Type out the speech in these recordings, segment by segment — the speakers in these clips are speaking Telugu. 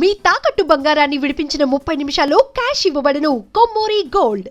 మీ తాకట్టు బంగారాన్ని విడిపించిన 30 నిమిషాల్లో క్యాష్ ఇవ్వబడును. కొమ్మూరి గోల్డ్.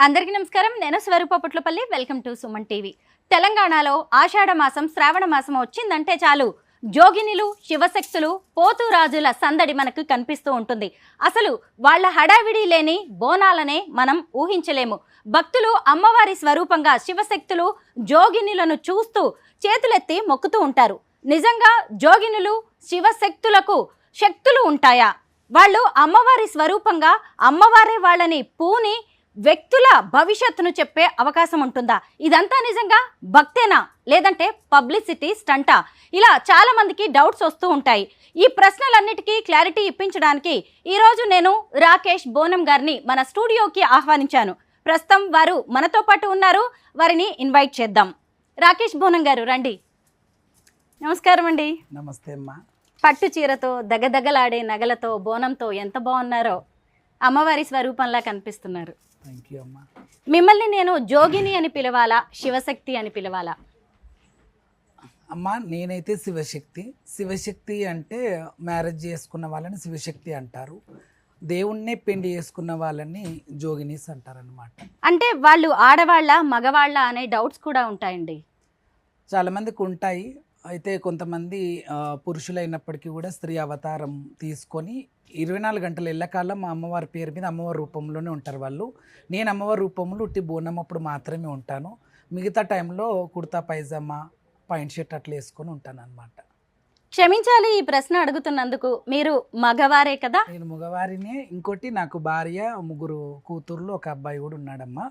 అందరికీ నమస్కారం. నేను Swaroopa Putlapalli. Welcome to Suman TV. తెలంగాణలో ఆషాఢ మాసం, శ్రావణ మాసం వచ్చిందంటే చాలు జోగినిలు, శివశక్తులు, పోతురాజుల సందడి మనకు కనిపిస్తూ ఉంటుంది. అసలు వాళ్ళ హడావిడి లేని బోనాలనే మనం ఊహించలేము. భక్తులు అమ్మవారి స్వరూపంగా శివశక్తులు, జోగినులను చూస్తూ చేతులెత్తి మొక్కుతూ ఉంటారు. నిజంగా జోగినులు, శివశక్తులకు శక్తులు ఉంటాయా? వాళ్ళు అమ్మవారి స్వరూపంగా అమ్మవారే వాళ్ళని పూని వ్యక్తుల భవిష్యత్తును చెప్పే అవకాశం ఉంటుందా? ఇదంతా నిజంగా భక్తేనా, లేదంటే పబ్లిసిటీ స్టంటా? ఇలా చాలా మందికి డౌట్స్ వస్తూ ఉంటాయి. ఈ ప్రశ్నలన్నిటికీ క్లారిటీ ఇప్పించడానికి ఈరోజు నేను రాకేష్ బోనం గారిని మన స్టూడియోకి ఆహ్వానించాను. ప్రస్తుతం వారు మనతో పాటు ఉన్నారు. వారిని ఇన్వైట్ చేద్దాం. రాకేష్ బోనం గారు రండి. నమస్కారం అండి. నమస్తే అమ్మా. పట్టు చీరతో, దగదగలాడే నగలతో, బోనంతో ఎంత బాగున్నారో. అమ్మవారి స్వరూపంలా కనిపిస్తున్నారు. థ్యాంక్ యూ అమ్మా. మిమ్మల్ని నేను జోగిని అని పిలవాలా, శివశక్తి అని పిలవాలా? అమ్మా, నేనైతే శివశక్తి అంటే మ్యారేజ్ చేసుకున్న వాళ్ళని శివశక్తి అంటారు. దేవుణ్ణే పెళ్లి చేసుకున్న వాళ్ళని జోగినీస్ అంటారనమాట. అంటే వాళ్ళు ఆడవాళ్ళ, మగవాళ్ళ అనే డౌట్స్ కూడా ఉంటాయండి. చాలామందికి ఉంటాయి. అయితే కొంతమంది పురుషులైనప్పటికీ కూడా స్త్రీ అవతారం తీసుకొని 24 గంటలు ఎల్లకాలం మా అమ్మవారి పేరు మీద అమ్మవారి రూపంలోనే ఉంటారు వాళ్ళు. నేను అమ్మవారి రూపంలో ఉట్టి బోనం అప్పుడు మాత్రమే ఉంటాను. మిగతా టైంలో కుర్తా పైజామా, పాయింట్ షర్ట్ అట్లా వేసుకొని ఉంటాను అనమాట. క్షమించాలి ఈ ప్రశ్న అడుగుతున్నందుకు. మీరు మగవారే కదా? నేను మగవారినే. ఇంకోటి నాకు భార్య, 3 కూతుర్లు, 1 అబ్బాయి కూడా ఉన్నాడమ్మా.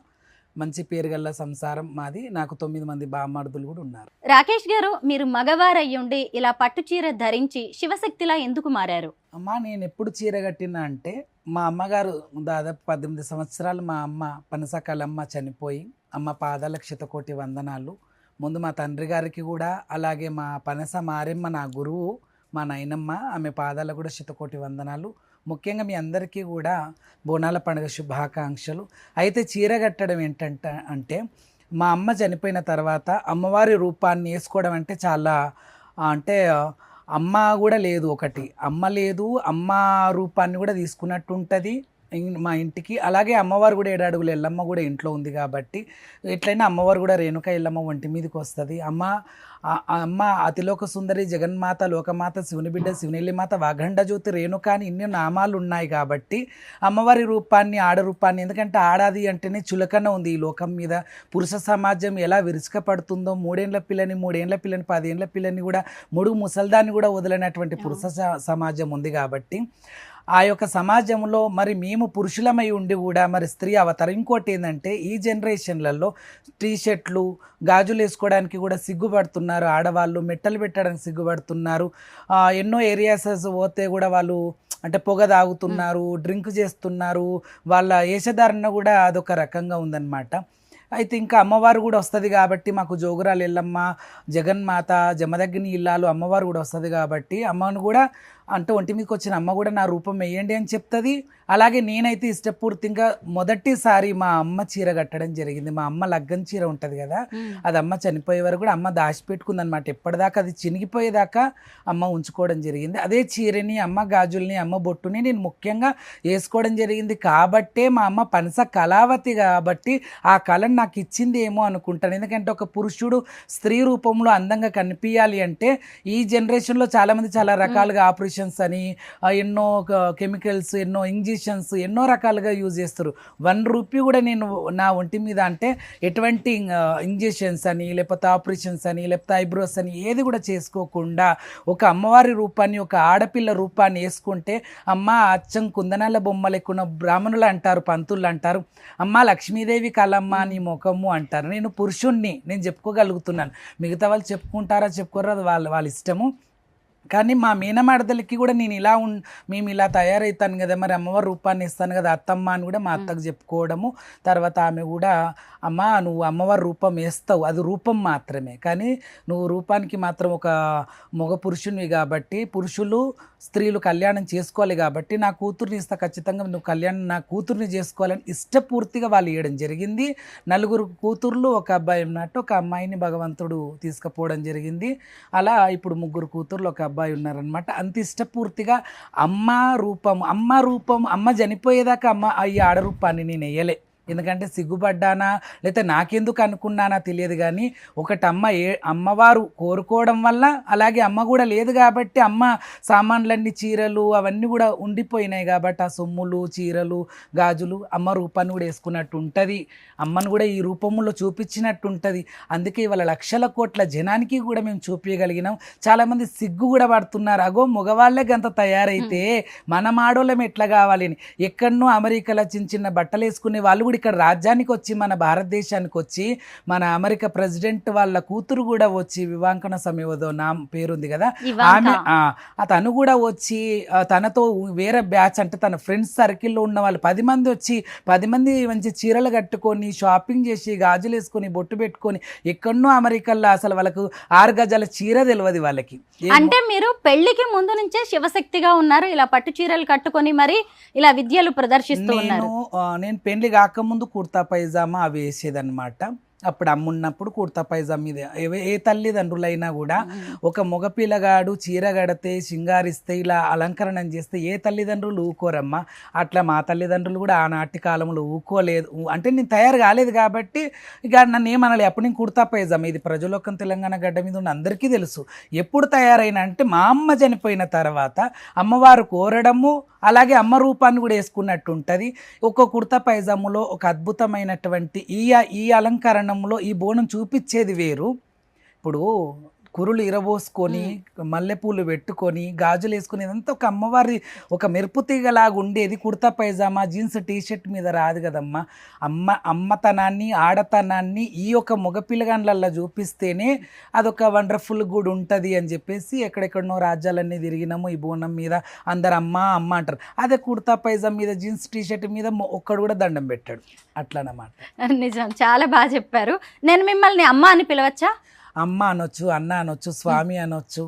మంచి పేరుగల్ల సంసారం మాది. నాకు 9 మంది బామర్దులు కూడా ఉన్నారు. రాకేష్ గారు, మీరు మగవారయ్యుండి ఇలా పట్టు చీర ధరించి శివశక్తిలా ఎందుకు మారారు? అమ్మా, నేను ఎప్పుడు చీర కట్టినా అంటే మా అమ్మగారు దాదాపు 18 సంవత్సరాలు మా అమ్మ పనసకాలమ్మ చనిపోయి, అమ్మ పాదాలకు శతకోటి వందనాలు. ముందు మా తండ్రి గారికి కూడా, అలాగే మా పనస మారెమ్మ నా గురువు, మా నాయనమ్మ, ఆమె పాదాలకు కూడా శతకోటి వందనాలు. ముఖ్యంగా మీ అందరికీ కూడా బోనాల పండుగ శుభాకాంక్షలు. అయితే చీర కట్టడం అంటే మా అమ్మ చనిపోయిన తర్వాత అమ్మవారి రూపాన్ని వేసుకోవడం అంటే చాలా, అంటే అమ్మ కూడా లేదు, ఒకటి అమ్మ లేదు, అమ్మ రూపాన్ని కూడా తీసుకున్నట్టు ఉంటుంది మా ఇంటికి. అలాగే అమ్మవారు కూడా 7 అడుగుల ఎల్లమ్మ కూడా ఇంట్లో ఉంది కాబట్టి ఎట్లయినా అమ్మవారు కూడా రేణుక ఎల్లమ్మ ఒంటి మీదకి వస్తుంది. అమ్మ అతిలోక సుందరి, జగన్మాత, లోకమాత, శివుని బిడ్డ, శివునిల్లి మాత, వాఘండ జ్యోతి, రేణుక అని ఇన్ని నామాలు ఉన్నాయి కాబట్టి అమ్మవారి రూపాన్ని, ఆడ రూపాన్ని, ఎందుకంటే ఆడాది అంటేనే చులకన ఉంది ఈ లోకం మీద. పురుష సమాజం ఎలా విరుచుకపడుతుందో, 3 ఏళ్ల పిల్లని, 3 ఏళ్ల పిల్లని, 10 ఏళ్ల పిల్లని కూడా, 3 ముసల్దాన్ని కూడా వదిలినటువంటి పురుష సమాజం ఉంది కాబట్టి ఆ యొక్క సమాజంలో మరి మేము పురుషులమై ఉండి కూడా మరి స్త్రీ అవతారం. ఇంకోటి ఏంటంటే ఈ జనరేషన్లలో టీషర్ట్లు, గాజులు వేసుకోవడానికి కూడా సిగ్గుపడుతున్నారు ఆడవాళ్ళు, మెట్టలు పెట్టడానికి సిగ్గుపడుతున్నారు. ఎన్నో ఏరియాస్ పోతే కూడా వాళ్ళు అంటే పొగ తాగుతున్నారు, డ్రింక్ చేస్తున్నారు. వాళ్ళ వేషధారణ కూడా అదొక రకంగా ఉందన్నమాట. అయితే ఇంకా అమ్మవారు కూడా వస్తుంది కాబట్టి మాకు జోగురాలు ఎల్లమ్మ, జగన్మాత, జమదగ్ని ఇల్లాలు అమ్మవారు కూడా వస్తుంది కాబట్టి అమ్మను కూడా అంటే ఒంటి మీదకి వచ్చిన అమ్మ కూడా నా రూపం వేయండి అని చెప్తుంది. అలాగే నేనైతే ఇష్టపూర్తిగా మొదటిసారి మా అమ్మ చీర కట్టడం జరిగింది. మా అమ్మ లగ్గం చీర ఉంటుంది కదా, అది అమ్మ చనిపోయే వరకు కూడా అమ్మ దాచిపెట్టుకుంది అనమాట. ఎప్పటిదాకా అది చినిగిపోయేదాకా అమ్మ ఉంచుకోవడం జరిగింది. అదే చీరని, అమ్మ గాజుల్ని, అమ్మ బొట్టుని నేను ముఖ్యంగా వేసుకోవడం జరిగింది. కాబట్టే మా అమ్మ పనస కళావతి కాబట్టి ఆ కళను నాకు ఇచ్చింది ఏమో అనుకుంటాను. ఎందుకంటే ఒక పురుషుడు స్త్రీ రూపంలో అందంగా కనిపించాలి అంటే ఈ జనరేషన్లో చాలామంది చాలా రకాలుగా ఆపరేషన్స్ అని, ఎన్నో కెమికల్స్, ఎన్నో ఇంజెక్షన్స్, ఎన్నో రకాలుగా యూజ్ చేస్తారు. 1 రూపీ కూడా నేను నా ఒంటి మీద అంటే ఎటువంటి ఇంజెక్షన్స్ అని, లేకపోతే ఆపరేషన్స్ అని, లేకపోతే ఐబ్రోస్ అని ఏది కూడా చేసుకోకుండా ఒక అమ్మవారి రూపాన్ని, ఒక ఆడపిల్ల రూపాన్ని వేసుకుంటే అమ్మ అచ్చం కుందనాల బొమ్మ లెక్కున్న బ్రాహ్మణులు అంటారు, పంతులు అంటారు, అమ్మ లక్ష్మీదేవి కలమ్మ నీ ముఖము అంటారు. నేను పురుషుణ్ణి, నేను చెప్పుకోగలుగుతున్నాను. మిగతా వాళ్ళు చెప్పుకుంటారా చెప్పుకోరా వాళ్ళ ఇష్టము. కానీ మా మేనమాడదలకి కూడా నేను ఇలా మేము ఇలా తయారవుతాను కదా, మరి అమ్మవారి రూపాన్ని ఇస్తాను కదా అత్తమ్మ అని కూడా మా అత్తకు చెప్పుకోవడము. తర్వాత ఆమె కూడా అమ్మ నువ్వు అమ్మవారి రూపం వేస్తావు, అది రూపం మాత్రమే, కానీ నువ్వు రూపానికి మాత్రం ఒక మగ పురుషునివి కాబట్టి పురుషులు స్త్రీలు కళ్యాణం చేసుకోవాలి కాబట్టి నా కూతుర్ని ఇస్తా, ఖచ్చితంగా నువ్వు కళ్యాణం నా కూతుర్ని చేసుకోవాలని ఇష్టపూర్తిగా వాళ్ళు ఇవ్వడం జరిగింది. 4 కూతుర్లు, ఒక అబ్బాయి ఉన్నట్టు, ఒక అమ్మాయిని భగవంతుడు తీసుకుపోవడం జరిగింది. అలా ఇప్పుడు 3 కూతుర్లు, ఒక అబ్బాయి ఉన్నారనమాట. అంత ఇష్టపూర్తిగా అమ్మ రూపం అమ్మ చనిపోయేదాకా అమ్మ ఈ ఆడరూపాన్ని నేను వేయలే. ఎందుకంటే సిగ్గుపడ్డానా లేకపోతే నాకెందుకు అనుకున్నానా తెలియదు, కానీ ఒకటి అమ్మవారు కోరుకోవడం వల్ల, అలాగే అమ్మ కూడా లేదు కాబట్టి అమ్మ సామాన్లన్నీ చీరలు అవన్నీ కూడా ఉండిపోయినాయి కాబట్టి ఆ సొమ్ములు చీరలు గాజులు అమ్మ రూపాన్ని కూడా వేసుకున్నట్టు ఉంటుంది, అమ్మను కూడా ఈ రూపంలో చూపించినట్టు ఉంటుంది. అందుకే ఇవాళ లక్షల కోట్ల జనానికి కూడా మేము చూపించగలిగినాం. చాలామంది సిగ్గు కూడా పడుతున్నారు, అగో మగవాళ్ళే గంత తయారైతే మనం ఆడోళ్ళం ఎట్లా కావాలి అని. ఎక్కడనో అమెరికాలో చిన్న బట్టలు వేసుకునే వాళ్ళు కూడా ఇక్కడ రాజ్యానికి వచ్చి మన భారతదేశానికి వచ్చి మన అమెరికా ప్రెసిడెంట్ వాళ్ళ కూతురు కూడా వచ్చి వివాంకన సమయదో నా పేరుంది కదా ఆమె, తను కూడా వచ్చి తనతో వేరే బ్యాచ్ అంటే తన ఫ్రెండ్స్ సర్కిల్లో ఉన్న వాళ్ళు 10 మంది వచ్చి 10 మంది మంచి చీరలు కట్టుకొని షాపింగ్ చేసి గాజులు వేసుకొని బొట్టు పెట్టుకొని, ఎక్కడనో అమెరికాలో అసలు వాళ్ళకు 6 గజాల చీర తెలియదు వాళ్ళకి. అంటే మీరు పెళ్లికి ముందు నుంచే శివశక్తిగా ఉన్నారు, ఇలా పట్టు చీరలు కట్టుకొని మరి ఇలా విద్యలు ప్రదర్శిస్తూ ఉన్నారు. నేను పెళ్లి కాకముందు కుర్తా పైజామా అవి వేసేదన్నమాట. అప్పుడు అమ్మున్నప్పుడు కుర్తా పైజామా మీద ఏ తల్లిదండ్రులైనా కూడా ఒక మగ పిల్లగాడు చీర కడితే సింగారిస్తే ఇలా అలంకరణం చేస్తే ఏ తల్లిదండ్రులు ఊకోరమ్మా. అట్లా మా తల్లిదండ్రులు కూడా ఆనాటి కాలంలో ఊకోలేదు. అంటే నేను తయారు కాలేదు కాబట్టి ఇక నన్ను ఏమనాలి. అప్పుడు నేను కుర్తా పైజామా, ఇది ప్రజలోకం తెలంగాణ గడ్డ మీద ఉన్న అందరికీ తెలుసు. ఎప్పుడు తయారైనా అంటే మా అమ్మ చనిపోయిన తర్వాత అమ్మవారు కోరడము, అలాగే అమ్మ రూపాన్ని కూడా వేసుకున్నట్టు ఉంటుంది. ఒక కుర్తా పైజాములో ఒక అద్భుతమైనటువంటి ఈ అలంకరణంలో ఈ బోనం చూపించేది వేరు. ఇప్పుడు కురులు ఇరబోసుకొని మల్లెపూలు పెట్టుకొని గాజులు వేసుకొని ఇదంతా ఒక అమ్మవారి ఒక మెరుపు తీగలాగా ఉండేది. కుర్తా పైజామా జీన్స్ టీషర్ట్ మీద రాదు కదమ్మా. అమ్మతనాన్ని ఆడతనాన్ని ఈ యొక్క మగపిల్లగాండ్లల్లో చూపిస్తేనే అదొక వండర్ఫుల్ కూడా ఉంటుంది అని చెప్పేసి ఎక్కడెక్కడనో రాజ్యాలన్నీ తిరిగినాము. ఈ బోనం మీద అందరు అమ్మ అమ్మ అంటారు. అదే కుర్తా పైజామా మీద జీన్స్ టీషర్ట్ మీద ఒక్కడు కూడా దండం పెట్టాడు. అట్లా అన్నమాట. నిజం, చాలా బాగా చెప్పారు. నేను మిమ్మల్ని అమ్మ అని పిలవచ్చా? అమ్మ అనొచ్చు, అన్న అనొచ్చు, స్వామి అనొచ్చు,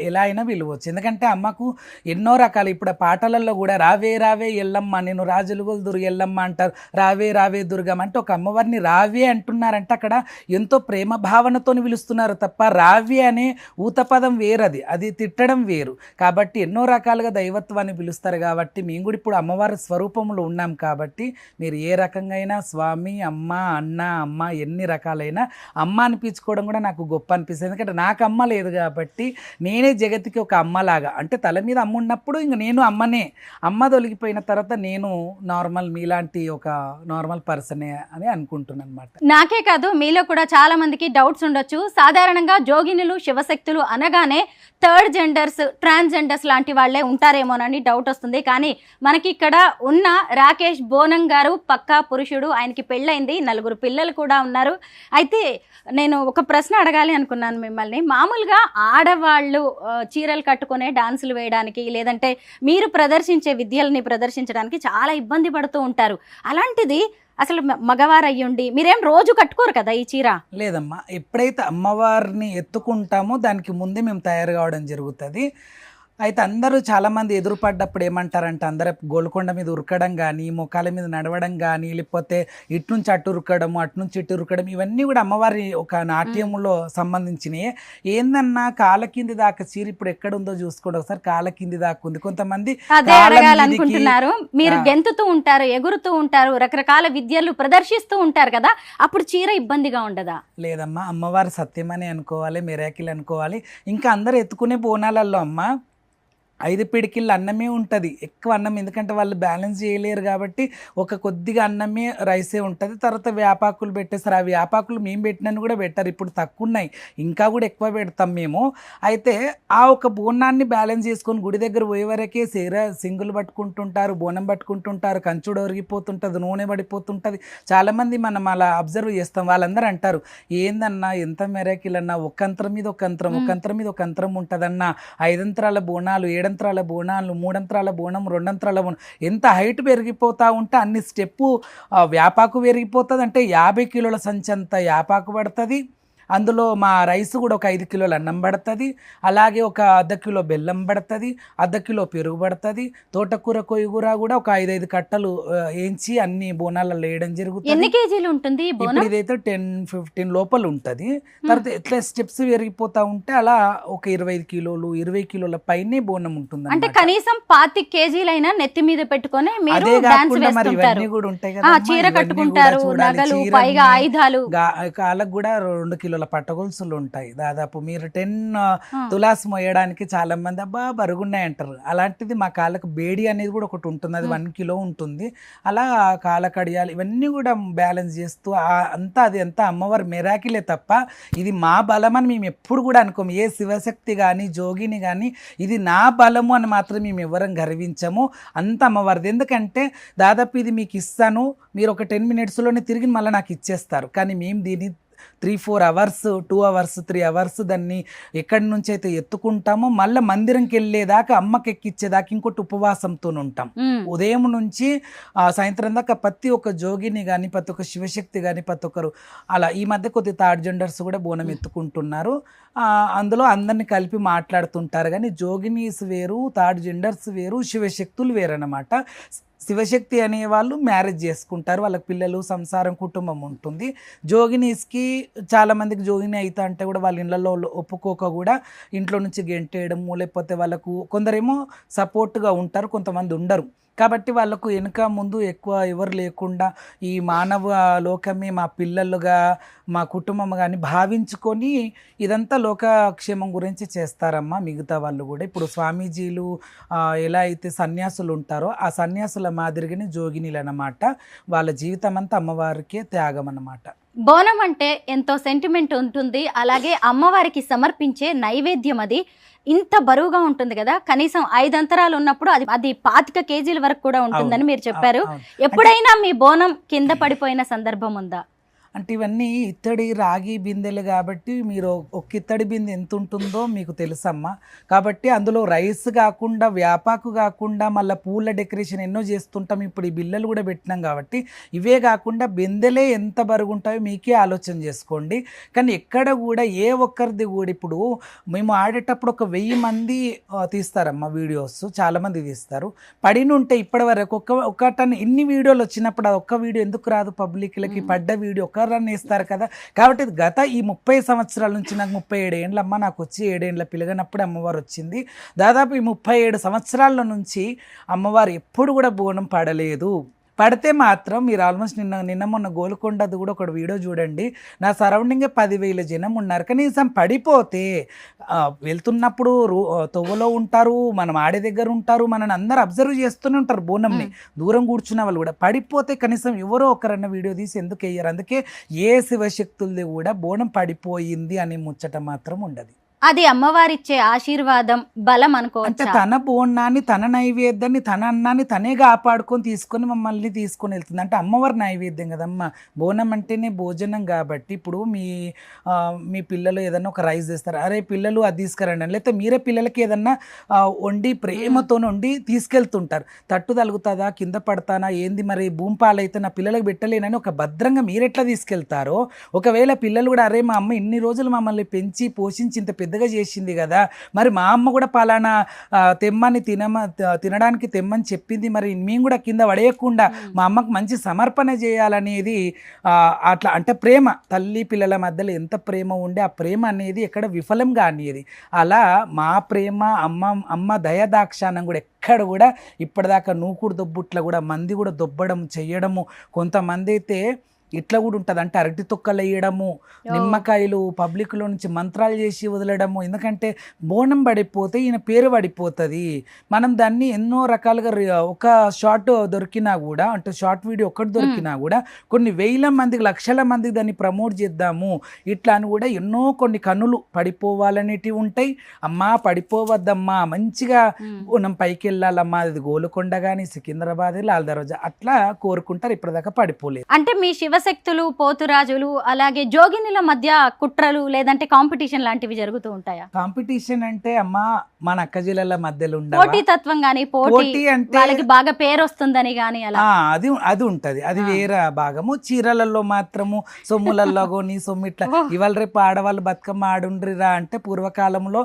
ఎలా అయినా పిలవచ్చు. ఎందుకంటే అమ్మకు ఎన్నో రకాలు. ఇప్పుడు పాటలలో కూడా రావే రావే ఎల్లమ్మ, నేను రాజులు గొలుదురు ఎల్లమ్మ అంటారు, రావే రావే దుర్గమ్మ అంటే ఒక అమ్మవారిని రావే అంటున్నారంటే అక్కడ ఎంతో ప్రేమ భావనతో పిలుస్తున్నారు తప్ప రావే అనే ఊతపదం వేరది, అది తిట్టడం వేరు. కాబట్టి ఎన్నో రకాలుగా దైవత్వాన్ని పిలుస్తారు. కాబట్టి మేము కూడా ఇప్పుడు అమ్మవారి స్వరూపంలో ఉన్నాం. కాబట్టి మీరు ఏ రకంగా అయినా స్వామి, అమ్మ, అన్న, అమ్మ ఎన్ని రకాలైనా అమ్మ అనిపించుకోవడం కూడా నాకు గొప్ప అనిపిస్తుంది. ఎందుకంటే నాకు అమ్మ లేదు కాబట్టి నేనే జగతికి ఒక అమ్మలాగా. అంటే తల మీద అమ్మ ఉన్నప్పుడు ఇంక నేను అమ్మనే. అమ్మ తొలగిపోయిన తర్వాత నేను నార్మల్ మీలాంటి ఒక నార్మల్ పర్సనే అని అనుకుంటున్నాను అనమాట. నాకే కాదు మీలో కూడా చాలా మందికి డౌట్స్ ఉండొచ్చు. సాధారణంగా జోగినులు శివశక్తులు అనగానే థర్డ్ జెండర్స్, ట్రాన్స్జెండర్స్ లాంటి వాళ్ళే ఉంటారేమోనని డౌట్ వస్తుంది. కానీ మనకి ఇక్కడ ఉన్న రాకేష్ బోనం గారు పక్కా పురుషుడు, ఆయనకి పెళ్ళైంది, 4 పిల్లలు కూడా ఉన్నారు. అయితే నేను ఒక ప్రశ్న అడగాలి అనుకున్నాను మిమ్మల్ని. మామూలుగా ఆడవాళ్ళు చీరలు కట్టుకునే డాన్సులు వేయడానికి లేదంటే మీరు ప్రదర్శించే విద్యల్ని ప్రదర్శించడానికి చాలా ఇబ్బంది పడుతూ ఉంటారు. అలాంటిది అసలు మగవారు అయ్యుండి మీరేం రోజు కట్టుకోరు కదా ఈ చీర? లేదమ్మా, ఎప్పుడైతే అమ్మవారిని ఎత్తుకుంటామో దానికి ముందే మేము తయారు కావడం జరుగుతుంది. అయితే అందరూ చాలామంది ఎదురుపడ్డప్పుడు ఏమంటారంటే అందరూ గోల్కొండ మీద ఉరకడం కానీ, మొక్కల మీద నడవడం కానీ, లేకపోతే ఇటు నుంచి అటు ఉరకడము, అటు నుంచి ఇటు ఉరకడం, ఇవన్నీ కూడా అమ్మవారి ఒక నాట్యంలో సంబంధించినవి. ఏందన్నా కాళ్ళ కింది దాకా చీర ఇప్పుడు ఎక్కడ ఉందో చూసుకోండి ఒకసారి. కాళ్ళ కింది దాకా ఉంది. కొంతమంది అదే అడగాలనుకుంటున్నారు. మీరు గెంతుతూ ఉంటారు, ఎగురుతూ ఉంటారు, రకరకాల విద్యలు ప్రదర్శిస్తూ ఉంటారు కదా, అప్పుడు చీర ఇబ్బందిగా ఉండదా? లేదమ్మా, అమ్మవారి సత్యమని అనుకోవాలి, మిరాకిల్ అనుకోవాలి. ఇంకా అందరు ఎత్తుకునే బోనాలలో అమ్మ 5 పిడికిళ్ళు అన్నమే ఉంటుంది, ఎక్కువ అన్నం, ఎందుకంటే వాళ్ళు బ్యాలెన్స్ చేయలేరు కాబట్టి ఒక కొద్దిగా అన్నమే రైసే ఉంటుంది. తర్వాత వేపాకులు పెట్టేస్తారు. ఆ వేపాకులు మేము పెట్టినని కూడా పెట్టారు, ఇప్పుడు తక్కువ ఉన్నాయి, ఇంకా కూడా ఎక్కువ పెడతాం మేము. అయితే ఆ ఒక బోనాన్ని బ్యాలెన్స్ చేసుకొని గుడి దగ్గర పోయే వరకే సింగులు పట్టుకుంటుంటారు, బోనం పట్టుకుంటుంటారు, కంచుడు ఒరిగిపోతుంటుంది, నూనె పడిపోతుంటుంది. చాలామంది మనం అలా అబ్జర్వ్ చేస్తాం. వాళ్ళందరూ అంటారు, ఏందన్నా ఎంత మెరాకిల్ అన్నా, ఒక అంతరం మీద ఒక అంతరం, ఒక అంతరం మీద ఒక అంతరం ఉంటుందన్న, 5 అంతరాల బోనాలు, 7 అంతరాల బోనాలు, 3 అంతరాల బోనం, 2 అంతరాల బోనం, ఎంత హైట్ పెరిగిపోతూ ఉంటే అన్ని స్టెప్పు వ్యాపాకు పెరిగిపోతుంది. అంటే 50 కిలోల సంచంత వ్యాపాకు పడుతుంది. అందులో మా రైస్ కూడా ఒక 5 కిలోల అన్నం పడుతుంది, అలాగే ఒక 1/2 కిలో బెల్లం పడుతుంది, 1/2 కిలో పెరుగు పడుతుంది, తోటకూర కొయ్యగూర కూడా ఒక 5 కట్టలు వేయించి అన్ని బోనాలలో వేయడం జరుగుతుంది. ఎన్ని కేజీలు ఉంటుంది ఈ బోనం? ఇప్పుడు ఇదైతే 10-15 లోపల ఉంటుంది. తర్వాత ఎట్లా స్టెప్స్ పెరిగిపోతా ఉంటే అలా ఒక 25 కిలోలు 20 కిలోల పైనే బోనం ఉంటుంది. అంటే కనీసం 25 కేజీలైనా నెత్తి మీద పెట్టుకొని మీరు అదే డాన్స్ కాకుండా మరి వేస్తుంటారు, ఇవన్నీ కూడా ఉంటాయి కదా, చీర కట్టుకుంటారు, నగలు, పైగా ఆయుధాలు, కాళ్ళకు కూడా 2 కిలోల పట్టగొలుసులు ఉంటాయి. దాదాపు మీరు 10 తులాస్ మోయడానికి చాలా మంది అబ్బా బరుగున్నాయి అంటారు. అలాంటిది మా కాళ్ళకు బేడి అనేది కూడా ఒకటి ఉంటుంది, అది 1 కిలో ఉంటుంది. అలా కాళ్ళ కడియాలు ఇవన్నీ కూడా బ్యాలెన్స్ చేస్తూ అంతా అది అంతా అమ్మవారి మెరాకిలే తప్ప ఇది మా బలం అని మేము ఎప్పుడు కూడా అనుకోము. ఏ శివశక్తి కానీ జోగిని కానీ ఇది నా బలము అని మాత్రం మేము ఎవరం గర్వించము, అంత అమ్మవారిది. ఎందుకంటే దాదాపు ఇది మీకు ఇస్తాను, మీరు ఒక 10 మినిట్స్లోనే తిరిగి మళ్ళీ నాకు ఇచ్చేస్తారు. కానీ మేము దీన్ని 3-4 అవర్స్, 2 అవర్స్, 3 అవర్స్ దాన్ని ఎక్కడి నుంచి అయితే ఎత్తుకుంటామో మళ్ళీ మందిరంకి వెళ్ళేదాకా, అమ్మకి ఎక్కిచ్చేదాకా ఇంకోటి ఉపవాసంతో ఉంటాం. ఉదయం నుంచి సాయంత్రం దాకా ప్రతి ఒక్క జోగిని కానీ, ప్రతి ఒక్క శివశక్తి కానీ, ప్రతి ఒక్కరు అలా. ఈ మధ్య కొద్ది థర్డ్ జెండర్స్ కూడా బోనం ఎత్తుకుంటున్నారు, అందులో అందరిని కలిపి మాట్లాడుతుంటారు. కానీ జోగినీస్ వేరు, థర్డ్ జెండర్స్ వేరు, శివశక్తులు వేరు అన్నమాట. శివశక్తి అనేవాళ్ళు మ్యారేజ్ చేసుకుంటారు, వాళ్ళకి పిల్లలు, సంసారం, కుటుంబం ఉంటుంది. జోగినీస్కి చాలామందికి జోగిని అయితే అంటే కూడా వాళ్ళ ఇళ్ళల్లో ఒప్పుకోక కూడా ఇంట్లో నుంచి గెంటేయడము, లేకపోతే వాళ్ళకు కొందరేమో సపోర్ట్గా ఉంటారు, కొంతమంది ఉండరు. కాబట్టి వాళ్ళకు వెనుక ముందు ఎక్కువ ఎవరు లేకుండా ఈ మానవ లోకమే మా పిల్లలుగా, మా కుటుంబం కానీ భావించుకొని ఇదంతా లోకక్షేమం గురించి చేస్తారమ్మా మిగతా వాళ్ళు కూడా. ఇప్పుడు స్వామీజీలు ఎలా అయితే సన్యాసులు ఉంటారో ఆ సన్యాసుల మాదిరిగానే జోగినీలు అన్నమాట. వాళ్ళ జీవితం అంతా అమ్మవారికే త్యాగం అన్నమాట. బోనం అంటే ఎంతో సెంటిమెంట్ ఉంటుంది, అలాగే అమ్మవారికి సమర్పించే నైవేద్యం అది ఇంత బరువుగా ఉంటుంది కదా, కనీసం 5 అంతరాలు ఉన్నప్పుడు అది 25 కేజీల వరకు కూడా ఉంటుందని మీరు చెప్పారు. ఎప్పుడైనా మీ బోనం కింద పడిపోయిన సందర్భం ఉందా? అంటే ఇవన్నీ ఇత్తడి రాగి బిందెలు కాబట్టి మీరు ఒక ఇత్తడి బిందె ఎంత ఉంటుందో మీకు తెలుసమ్మా. కాబట్టి అందులో రైస్ కాకుండా, వ్యాపాకు కాకుండా, మళ్ళీ పూల డెకరేషన్ ఎన్నో చేస్తుంటాం. ఇప్పుడు ఈ బిల్లలు కూడా పెట్టినాం కాబట్టి ఇవే కాకుండా బిందెలే ఎంత బరుగు ఉంటాయో మీకే ఆలోచన చేసుకోండి. కానీ ఎక్కడ కూడా ఏ ఒక్కరిది కూడా, ఇప్పుడు మేము ఆడేటప్పుడు ఒక 1000 మంది తీస్తారమ్మా వీడియోస్, చాలామంది తీస్తారు. పడినుంటే ఇప్పటి వరకు ఒక టన్ ఇన్ని వీడియోలు వచ్చినప్పుడు అది ఒక్క వీడియో ఎందుకు రాదు పబ్లిక్లకి? పడ్డ వీడియో రన్ ఇస్తారు కదా. కాబట్టి గత ఈ 30 సంవత్సరాల నుంచి, నాకు 37 ఏండ్లమ్మ, నాకు వచ్చి 7 ఏండ్ల పిల్లగానప్పుడు అమ్మవారు వచ్చింది. దాదాపు ఈ 37 సంవత్సరాల నుంచి అమ్మవారు ఎప్పుడు కూడా బోనం పడలేదు. పడితే మాత్రం మీరు ఆల్మోస్ట్ నిన్న మొన్న గోల్కొండది కూడా ఒక వీడియో చూడండి, నా సరౌండింగే 10,000 జనం ఉన్నారు. కనీసం పడిపోతే వెళ్తున్నప్పుడు తొవ్వలో ఉంటారు, మనం ఆడే దగ్గర ఉంటారు, మనని అందరూ అబ్జర్వ్ చేస్తూనే ఉంటారు. బోనంని దూరం కూర్చున్న వాళ్ళు కూడా పడిపోతే కనీసం ఎవరో ఒకరన్న వీడియో తీసి ఎందుకు వేయరు? అందుకే ఏ శివశక్తులది కూడా బోనం పడిపోయింది అని ముచ్చట మాత్రం ఉండదు. అది అమ్మవారిచ్చే ఆశీర్వాదం, బలం అనుకోవచ్చు. అంటే తన బోనాన్ని, తన నైవేద్యాన్ని, తన అన్నాన్ని తనే కాపాడుకొని తీసుకొని మమ్మల్ని తీసుకొని వెళ్తుంది. అంటే అమ్మవారి నైవేద్యం కదమ్మా. బోనం అంటేనే భోజనం కాబట్టి ఇప్పుడు మీ పిల్లలు ఏదన్నా ఒక రైస్ చేస్తారు, అరే పిల్లలు అది తీసుకురండి అని, లేకపోతే మీరే పిల్లలకి ఏదన్నా వండి ప్రేమతో వండి తీసుకెళ్తుంటారు. తట్టు తలుగుతుందా, కింద పడతానా, ఏంది మరి భూమి పాలైతే నా పిల్లలకు పెట్టలేనని ఒక భద్రంగా మీరెట్లా తీసుకెళ్తారో, ఒకవేళ పిల్లలు కూడా అరే మా అమ్మ ఇన్ని రోజులు మమ్మల్ని పెంచి పోషించి ఇంత పెద్దగా చేసింది కదా, మరి మా అమ్మ కూడా పలానా తెమ్మని తినడానికి తెమ్మని చెప్పింది, మరి మేము కూడా కింద పడేయకుండా మా అమ్మకు మంచి సమర్పణ చేయాలనేది అట్లా. అంటే ప్రేమ, తల్లి పిల్లల మధ్యలో ఎంత ప్రేమ ఉండే ఆ ప్రేమ అనేది ఎక్కడ విఫలం కానిది. అలా మా ప్రేమ, అమ్మ దయదాక్షానం కూడా ఎక్కడ కూడా ఇప్పటిదాకా నూకుడు దొబ్బుట్ల కూడా మంది కూడా దొబ్బడం చెయ్యడము. కొంతమంది అయితే ఇట్లా కూడా ఉంటుంది. అంటే అరటి తొక్కలు వేయడము, నిమ్మకాయలు పబ్లిక్లో నుంచి మంత్రాలు చేసి వదలడము. ఎందుకంటే బోనం పడిపోతే ఈయన పేరు పడిపోతుంది. మనం దాన్ని ఎన్నో రకాలుగా ఒక షార్ట్ దొరికినా కూడా, అంటే షార్ట్ వీడియో ఒక్కటి దొరికినా కూడా కొన్ని వేల మందికి, లక్షల మందికి దాన్ని ప్రమోట్ చేద్దాము ఇట్లా అని కూడా ఎన్నో కొన్ని కనులు పడిపోవాలనేటివి ఉంటాయి. అమ్మా పడిపోవద్దమ్మా, మంచిగా బోనం పైకి వెళ్ళాలమ్మా, అది గోలుకొండ కానీ సికింద్రాబాద్ లాల్ దర్వాజా అట్లా కోరుకుంటారు. ఇప్పటిదాకా పడిపోలేదు. అంటే మీ శివశక్తులు, పోతురాజులు, అలాగే జోగినుల మధ్య కుట్రలు లేదంటే కాంపిటీషన్ లాంటివి జరుగుతూ ఉంటాయా? కాంపిటీషన్ అంటే అమ్మా మన అక్క జిల్లాల మధ్యలో పోటీ తత్వం గానీ, పోటీ అంటే వాళ్ళకి బాగా పేరు వస్తుందని గానీ అలా అది ఉంటది. అది వేరే భాగము. చీరలలో మాత్రము సొమ్ములలో కొని సొమ్ము ఇట్లా ఇవాళ రేపు ఆడవాళ్ళు బతుకమ్మ ఆడుండ్రిరా అంటే పూర్వకాలంలో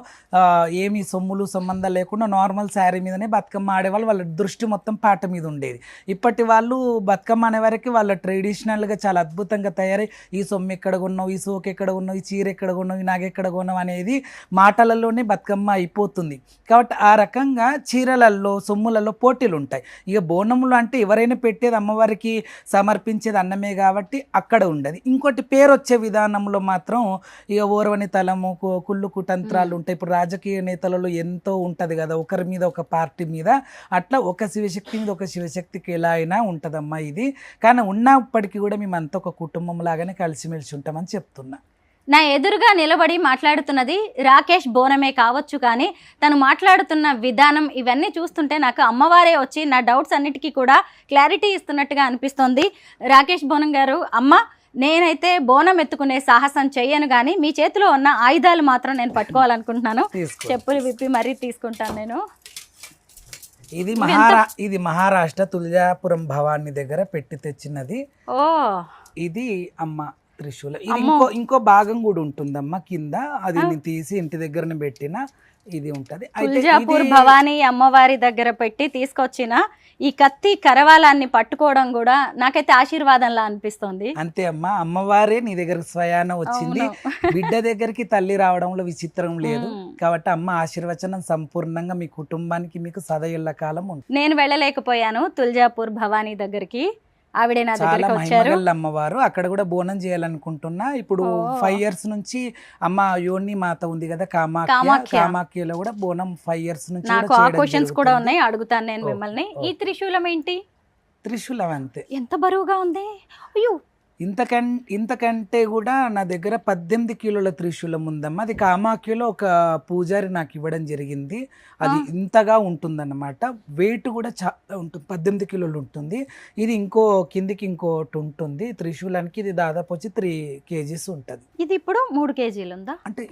ఏమి సొమ్ములు సంబంధం లేకుండా నార్మల్ శారీ మీదనే బతుకమ్మ ఆడేవాళ్ళు. వాళ్ళ దృష్టి మొత్తం పాట మీద ఉండేది. ఇప్పటి వాళ్ళు బతుకమ్మ అనే వరకు వాళ్ళ ట్రెడిషనల్ గా చాలా అద్భుతంగా తయారై ఈ సొమ్ము ఎక్కడ కొన్నావు, ఈ సోకు ఎక్కడ కొన్నావు, ఈ చీర ఎక్కడ కొన్నావు, ఈ నాగ ఎక్కడ కొన్నావు అనేది మాటలలోనే బతుకమ్మ అయిపోతుంది. కాబట్టి ఆ రకంగా చీరలలో సొమ్ములలో పోటీలు ఉంటాయి. ఇక బోనములు అంటే ఎవరైనా పెట్టేది అమ్మవారికి సమర్పించేది అన్నమే కాబట్టి అక్కడ ఉండదు. ఇంకోటి పేరు వచ్చే విధానంలో మాత్రం ఇక ఓర్వని తలము, కుళ్ళు కుతంత్రాలు ఉంటాయి. ఇప్పుడు రాజకీయ నేతలలో ఎంతో ఉంటది కదా, ఒకరి మీద ఒక పార్టీ మీద, అట్లా ఒక శివశక్తి మీద ఒక శివశక్తికి ఎలా అయినా ఉంటదమ్మా ఇది. కానీ ఉన్నప్పటికీ కూడా మేమంతా ఒక కుటుంబం లాగానే కలిసిమెలిసి ఉంటామని చెప్తున్నా. నా ఎదురుగా నిలబడి మాట్లాడుతున్నది రాకేష్ బోనమే కావచ్చు, కానీ తను మాట్లాడుతున్న విధానం ఇవన్నీ చూస్తుంటే నాకు అమ్మవారే వచ్చి నా డౌట్స్ అన్నిటికీ కూడా క్లారిటీ ఇస్తున్నట్టుగా అనిపిస్తోంది. రాకేష్ బోనం గారు, అమ్మ నేనైతే బోనం ఎత్తుకునే సాహసం చెయ్యను, కానీ మీ చేతిలో ఉన్న ఆయుధాలు మాత్రం నేను పట్టుకోవాలనుకుంటున్నాను. చెప్పులు విప్పి మరీ తీసుకుంటాను నేను. ఇది మహారాష్ట్ర తుల్జాపురం భవానీ దగ్గర పెట్టి తెచ్చినది. ఓ, ఇది అమ్మ త్రిశూలం. ఇది ఇంకో భాగం కూడా ఉంటుందమ్మా కింద, అది నేను తీసి ఇంటి దగ్గరనే పెట్టిన. ఇది ఉంటది. తుల్జాపూర్ భవానీ అమ్మవారి దగ్గర పెట్టి తీసుకొచ్చిన ఈ కత్తి కరవాలాన్ని పట్టుకోవడం కూడా నాకైతే ఆశీర్వాదంలా అనిపిస్తుంది. అంతే అమ్మా, అమ్మవారే నీ దగ్గరకు స్వయాన వచ్చింది. బిడ్డ దగ్గరికి తల్లి రావడంలో విచిత్రం లేదు. కాబట్టి అమ్మ ఆశీర్వచనం సంపూర్ణంగా మీ కుటుంబానికి మీకు సదయుళ్ళ కాలం ఉంది. నేను వెళ్ళలేకపోయాను తుల్జాపూర్ భవానీ దగ్గరికి, ఆవిడే నా దగ్గరికి వచ్చారు. అమ్మవారు అక్కడ కూడా బోనం చేయాలనుకుంటున్నా. ఇప్పుడు 5 years నుంచి అమ్మ యోని మాత ఉంది కదా కామాఖ్యలో కూడా బోనం 5 years నుంచి. నాకు ఆ క్వశ్చన్స్ కూడా ఉన్నాయి, అడుగుతాను నేను మిమ్మల్ని. ఈ త్రిశూలం ఏంటి? త్రిశూలం అంతే. ఎంత బరువుగా ఉంది! అయ్యో, ఇంతకంటే కూడా నా దగ్గర 18 కిలోల త్రిశూలం ఉందమ్మా. అది కామాఖ్యలో ఒక పూజారి నాకు ఇవ్వడం జరిగింది. అది ఇంతగా ఉంటుందన్నమాట. వెయిట్ కూడా చాలా ఉంటుంది, 18 కిలోలు ఉంటుంది. ఇది కిందికి ఇంకోటి ఉంటుంది త్రిశూలానికి. ఇది దాదాపు వచ్చి 3 kgs ఉంటుంది. ఇది ఇప్పుడు 3 kgs ఉందా? అంటే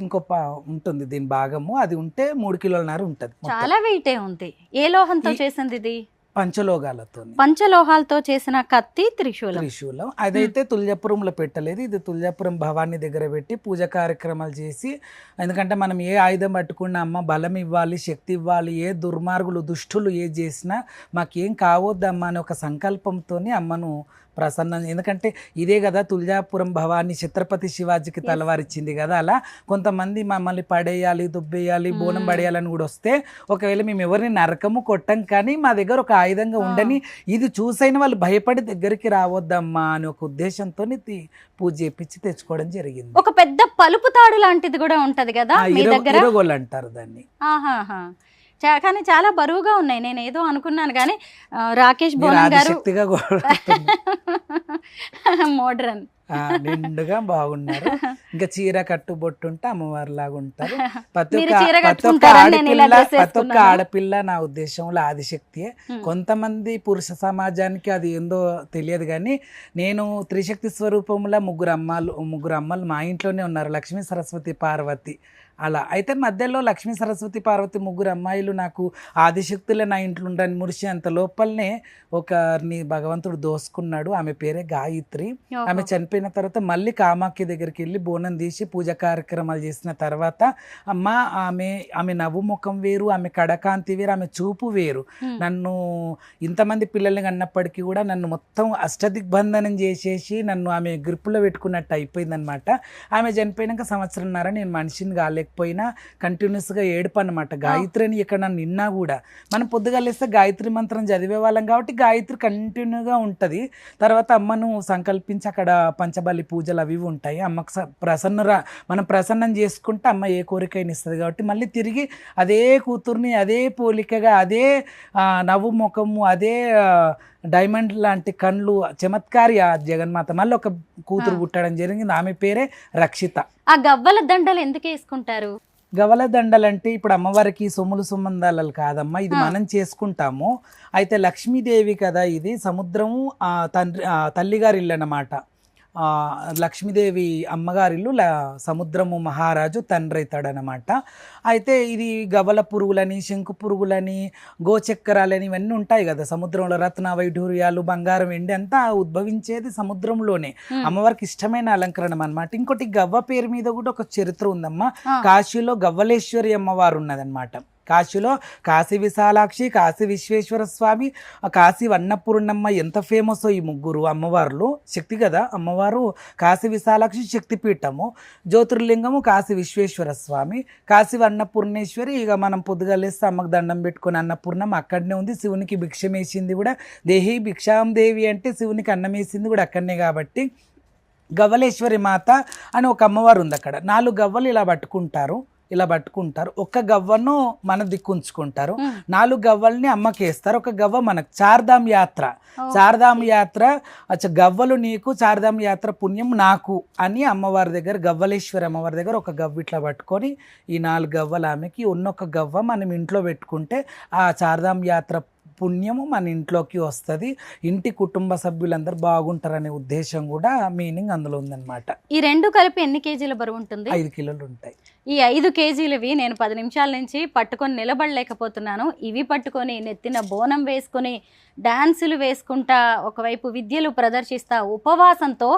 ఉంటుంది దీని భాగము. అది ఉంటే 3 కిలోలన్నర ఉంటుంది. చాలా వెయిటే ఉంది. ఏ లోహంతో చేసింది ఇది? పంచలోహాలతో చేసిన కత్తి త్రిశూలం. అదైతే తుల్జాపురంలో పెట్టలేదు. ఇది తుల్జాపురం భవానీ దగ్గర పెట్టి పూజ కార్యక్రమాలు చేసి, ఎందుకంటే మనం ఏ ఆయుధం పట్టుకున్నా అమ్మ బలం ఇవ్వాలి, శక్తి ఇవ్వాలి, ఏ దుర్మార్గులు దుష్టులు ఏ చేసినా మాకేం కావద్దమ్మా అనే ఒక సంకల్పంతో అమ్మను ప్రసన్నం. ఎందుకంటే ఇదే కదా తుల్జాపురం భవానీ ఛత్రపతి శివాజీకి తలవారిచ్చింది కదా. అలా కొంతమంది మమ్మల్ని పడేయాలి, దుబ్బేయాలి, బోనం పడేయాలని కూడా వస్తే, ఒకవేళ మేము ఎవరిని నరకము కొట్టం, కానీ మా దగ్గర ఒక ఆయుధంగా ఉండని, ఇది చూసైన వాళ్ళు భయపడి దగ్గరికి రావద్దమ్మా అని ఒక ఉద్దేశంతో పూజ చేపించి తెచ్చుకోవడం జరిగింది. ఒక పెద్ద పలుపు తాడు లాంటిది కూడా ఉంటది కదా మీ దగ్గర, ఇరగోలు అంటారు దాన్ని. కానీ చాలా బరువుగా ఉన్నాయి. నేను ఏదో అనుకున్నాను, కానీ రాకేష్ బోనం గారు మోడ్రన్ నిండుగా బాగున్నారు. ఇంకా చీర కట్టుబొట్టుంటే అమ్మవారి లాగా ఉంటారు. ప్రతి ఒక్క ఆడపిల్ల నా ఉద్దేశంలో ఆదిశక్తియే. కొంతమంది పురుష సమాజానికి అది ఏందో తెలియదు, కానీ నేను త్రిశక్తి స్వరూపంలో ముగ్గురు అమ్మలు మా ఇంట్లోనే ఉన్నారు, లక్ష్మీ సరస్వతి పార్వతి. అలా అయితే మధ్యలో లక్ష్మీ సరస్వతి పార్వతి ముగ్గురు అమ్మాయిలు నాకు ఆదిశక్తులే నా ఇంట్లో ఉండని మురిసి అంత లోపలనే ఒకరిని భగవంతుడు దోసుకున్నాడు. ఆమె పేరే గాయత్రి. ఆమె చనిపోయిన తర్వాత మళ్ళీ కామాఖ్య దగ్గరికి వెళ్ళి బోనం తీసి పూజ కార్యక్రమాలు చేసిన తర్వాత అమ్మ ఆమె నవ్వు ముఖం వేరు, ఆమె కడకాంతి వేరు, ఆమె చూపు వేరు. నన్ను ఇంతమంది పిల్లల్ని కన్నప్పటికీ కూడా నన్ను మొత్తం అష్టదిగ్బంధనం చేసేసి నన్ను ఆమె గ్రిప్పులో పెట్టుకున్నట్టు అయిపోయిందనమాట. ఆమె చనిపోయినాక 1.5 సంవత్సరం నేను మనిషిని కాలే లేకపోయినా కంటిన్యూస్గా ఏడుపు అనమాట. గాయత్రి అని ఇక్కడ నన్ను నిన్నా కూడా మనం పొద్దుగా లేస్తే గాయత్రి మంత్రం చదివే వాళ్ళం కాబట్టి గాయత్రి కంటిన్యూగా ఉంటుంది. తర్వాత అమ్మను సంకల్పించి అక్కడ పంచబలి పూజలు అవి ఉంటాయి. అమ్మకు మనం ప్రసన్నం చేసుకుంటే అమ్మ ఏ కోరికైనా ఇస్తుంది కాబట్టి మళ్ళీ తిరిగి అదే కూతుర్ని అదే పోలికగా అదే నవ్వు ముఖము అదే డైమండ్ లాంటి కళ్ళు చమత్కారి ఆ జగన్మాత మళ్ళీ ఒక కూతురు పుట్టడం జరిగింది. ఆమె పేరే రక్షిత. ఆ గవ్వల దండలు ఎందుకు వేసుకుంటారు? గవల దండలంటే ఇప్పుడు అమ్మవారికి సొమ్ములు సుమందాలు కాదమ్మా, ఇది మనం చేసుకుంటాము. అయితే లక్ష్మీదేవి కదా, ఇది సముద్రము తల్లిగారి ఇల్లు అన్నమాట. లక్ష్మీదేవి అమ్మగారిల్లు సముద్రము మహారాజు తండ్రి అవుతాడనమాట. అయితే ఇది గవల పురుగులని శంకు పురుగులని గోచక్రాలని ఇవన్నీ ఉంటాయి కదా సముద్రంలో. రత్న వైఢూర్యాలు బంగారం వెండి అంతా ఉద్భవించేది సముద్రంలోనే. అమ్మవారికి ఇష్టమైన అలంకరణం అనమాట. ఇంకోటి గవ్వ పేరు మీద కూడా ఒక చరిత్ర ఉందమ్మా. కాశీలో గవ్వలేశ్వరి అమ్మవారు ఉన్నదన్నమాట. కాశీలో కాశీ విశాలాక్షి, కాశీ విశ్వేశ్వర స్వామి, కాశీ అన్నపూర్ణమ్మ ఎంత ఫేమస్ ఈ ముగ్గురు అమ్మవార్లు. శక్తి కదా అమ్మవారు. కాశీ విశాలాక్షి శక్తిపీఠము, జ్యోతిర్లింగము కాశీ విశ్వేశ్వర స్వామి, కాశీ అన్నపూర్ణేశ్వరి. ఇక మనం పొద్దుగా లేస్తే అమ్మకు దండం పెట్టుకుని అన్నపూర్ణమ్మ అక్కడనే ఉంది. శివునికి భిక్షం వేసింది కూడా దేహి భిక్షాం దేవి అంటే శివునికి అన్నం వేసింది కూడా అక్కడనే. కాబట్టి గవ్వలేశ్వరి మాత అని ఒక అమ్మవారు ఉంది అక్కడ. 4 గవ్వలు ఇలా పట్టుకుంటారు. ఒక గవ్వను మన దిక్కుంచుకుంటారు, 4 గవ్వల్ని అమ్మకి వేస్తారు, ఒక గవ్వ మనకు. చార్ధామ్ యాత్ర గవ్వలు నీకు, చార్ధామ్ యాత్ర పుణ్యం నాకు అని అమ్మవారి దగ్గర గవ్వలేశ్వరి అమ్మవారి దగ్గర ఒక గవ్వ ఇట్లా పట్టుకొని ఈ 4 గవ్వలు ఆమెకి, ఉన్నొక గవ్వ మనం ఇంట్లో పెట్టుకుంటే ఆ చార్ధామ్ యాత్ర పుణ్యము మన ఇంట్లోకి వస్తుంది, ఇంటి కుటుంబ సభ్యులందరూ బాగుంటారనే ఉద్దేశం కూడా మీనింగ్ అందులో ఉందన్నమాట. ఈ 2 కలిపి ఎన్ని కేజీల బరువు ఉంటుంది? 5 కిలోలు ఉంటాయి. ఈ 5 కేజీలవి నేను 10 నిమిషాల నుంచి పట్టుకొని నిలబడలేకపోతున్నాను. ఇవి పట్టుకొని నెత్తిన బోనం వేసుకొని డాన్సులు వేసుకుంటా ఒకవైపు విద్యలు ప్రదర్శిస్తా ఉపవాసంతో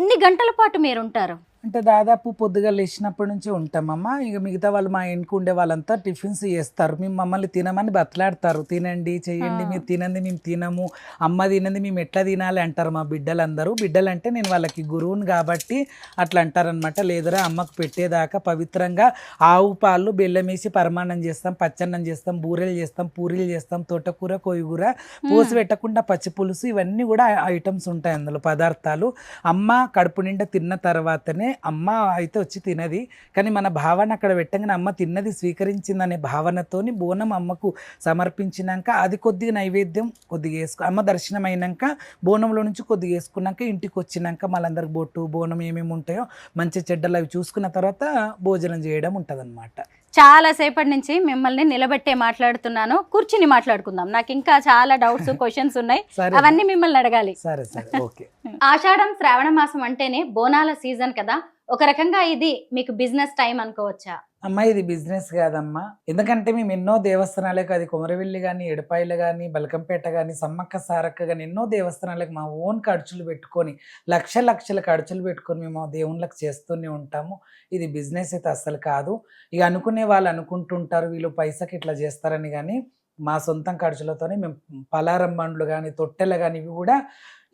ఎన్ని గంటల పాటు మీరుంటారు? అంటే దాదాపు పొద్దుగా లేచినప్పటి నుంచి ఉంటామమ్మా. ఇక మిగతా వాళ్ళు మా ఇంటికి ఉండే వాళ్ళంతా టిఫిన్స్ చేస్తారు. మేము మమ్మల్ని తినమని బతలాడతారు, తినండి చేయండి, మీరు తినండి మేము తినము, అమ్మ తినండి మేము ఎట్లా తినాలి అంటారు మా బిడ్డలందరూ. బిడ్డలంటే నేను వాళ్ళకి గురువుని కాబట్టి అట్లా అంటారనమాట. లేదురా అమ్మకు పెట్టేదాకా పవిత్రంగా ఆవు పాలు బెల్లం వేసి పరమాన్నం చేస్తాం, పచ్చన్నం చేస్తాం, బూరెలు చేస్తాం, పూరీలు చేస్తాం, తోటకూర కొయ్యగూర, పోసి పెట్టకుండా పచ్చి పులుసు, ఇవన్నీ కూడా ఐటమ్స్ ఉంటాయి అందులో పదార్థాలు. అమ్మ కడుపు నిండా తిన్న తర్వాతనే అమ్మ అయితే వచ్చి తినది. కానీ మన భావన అక్కడ పెట్టగానే అమ్మ తిన్నది స్వీకరించిందనే భావనతోని బోనం అమ్మకు సమర్పించినాక అది కొద్దిగా నైవేద్యం కొద్దిగా అమ్మ దర్శనం అయినాక బోనంలో నుంచి కొద్దిగా వేసుకున్నాక ఇంటికి వచ్చినాక మళ్ళందరికి బొట్టు బోనం ఏమేమి ఉంటాయో మంచి చెడ్డలు అవి చూసుకున్న తర్వాత భోజనం చేయడం ఉంటుందన్నమాట. చాలా సేపటి నుంచి మిమ్మల్ని నిలబెట్టే మాట్లాడుతున్నాను, కూర్చుని మాట్లాడుకుందాం. నాకు ఇంకా చాలా డౌట్స్ క్వశ్చన్స్ ఉన్నాయి, అవన్నీ మిమ్మల్ని అడగాలి. సరే ఓకే. ఆషాఢం శ్రావణ మాసం అంటేనే బోనాల సీజన్ కదా, ఒక రకంగా ఇది మీకు బిజినెస్ టైం అనుకోవచ్చా? అమ్మా ఇది బిజినెస్ కాదమ్మా. ఎందుకంటే మేము ఎన్నో దేవస్థానాలకు, అది కొమరవెల్లి కానీ, ఎడపాయలు కానీ, బల్కంపేట కానీ, సమ్మక్క సారక్క కానీ ఎన్నో దేవస్థానాలకు మా ఓన్ ఖర్చులు పెట్టుకొని లక్షల ఖర్చులు పెట్టుకొని మేము దేవుళ్ళకి చేస్తూనే ఉంటాము. ఇది బిజినెస్ అయితే అస్సలు కాదు. ఇక అనుకునే వాళ్ళు అనుకుంటుంటారు వీళ్ళు పైసకి ఇట్లా చేస్తారని, కానీ మా సొంతం ఖర్చులతోనే మేము పలారం బండ్లు కానీ తొట్టెలు కానీ ఇవి కూడా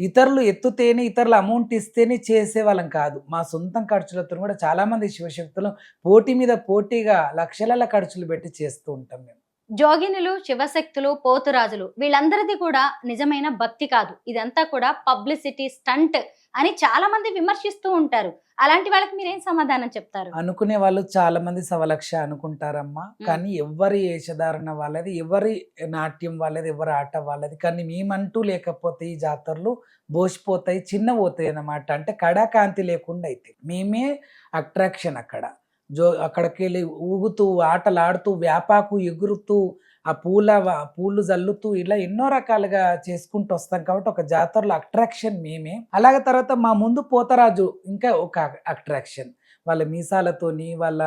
ఇతరులు ఎత్తుతేనే, ఇతరులు అమౌంట్ ఇస్తేనే చేసేవాళ్ళం కాదు. మా సొంతం ఖర్చులతో కూడా చాలామంది శివశక్తులు పోటీ మీద పోటీగా లక్షల ఖర్చులు పెట్టి చేస్తూ ఉంటాం మేము. జోగినులు, శివశక్తులు, పోతురాజులు వీళ్ళందరిది కూడా నిజమైన భక్తి కాదు, ఇదంతా కూడా పబ్లిసిటీ స్టంట్ అని చాలా మంది విమర్శిస్తూ ఉంటారు. అలాంటి వాళ్ళకి మీరేం సమాధానం చెప్తారు? అనుకునే వాళ్ళు చాలా మంది సవలక్ష అనుకుంటారమ్మా. కానీ ఎవరి వేషధారణ వాళ్ళది, ఎవరి నాట్యం వాళ్ళది, ఎవరి ఆట వాళ్ళది. కానీ మేమంటూ లేకపోతే ఈ జాతరలు బోసిపోతాయి, చిన్న పోతాయి అన్నమాట. అంటే కడాకాంతి లేకుండా అయితే మేమే అట్రాక్షన్ అక్కడ. అక్కడికి వెళ్ళి ఊగుతూ ఆటలాడుతూ వేపాకు ఎగురుతూ ఆ పూలు జల్లుతూ ఇలా ఎన్నో రకాలుగా చేసుకుంటూ వస్తాం కాబట్టి ఒక జాతరలో అట్రాక్షన్ మేమే. అలాగే తర్వాత మా ముందు పోతరాజు ఇంకా ఒక అట్రాక్షన్. వాళ్ళ మీసాలతోని, వాళ్ళ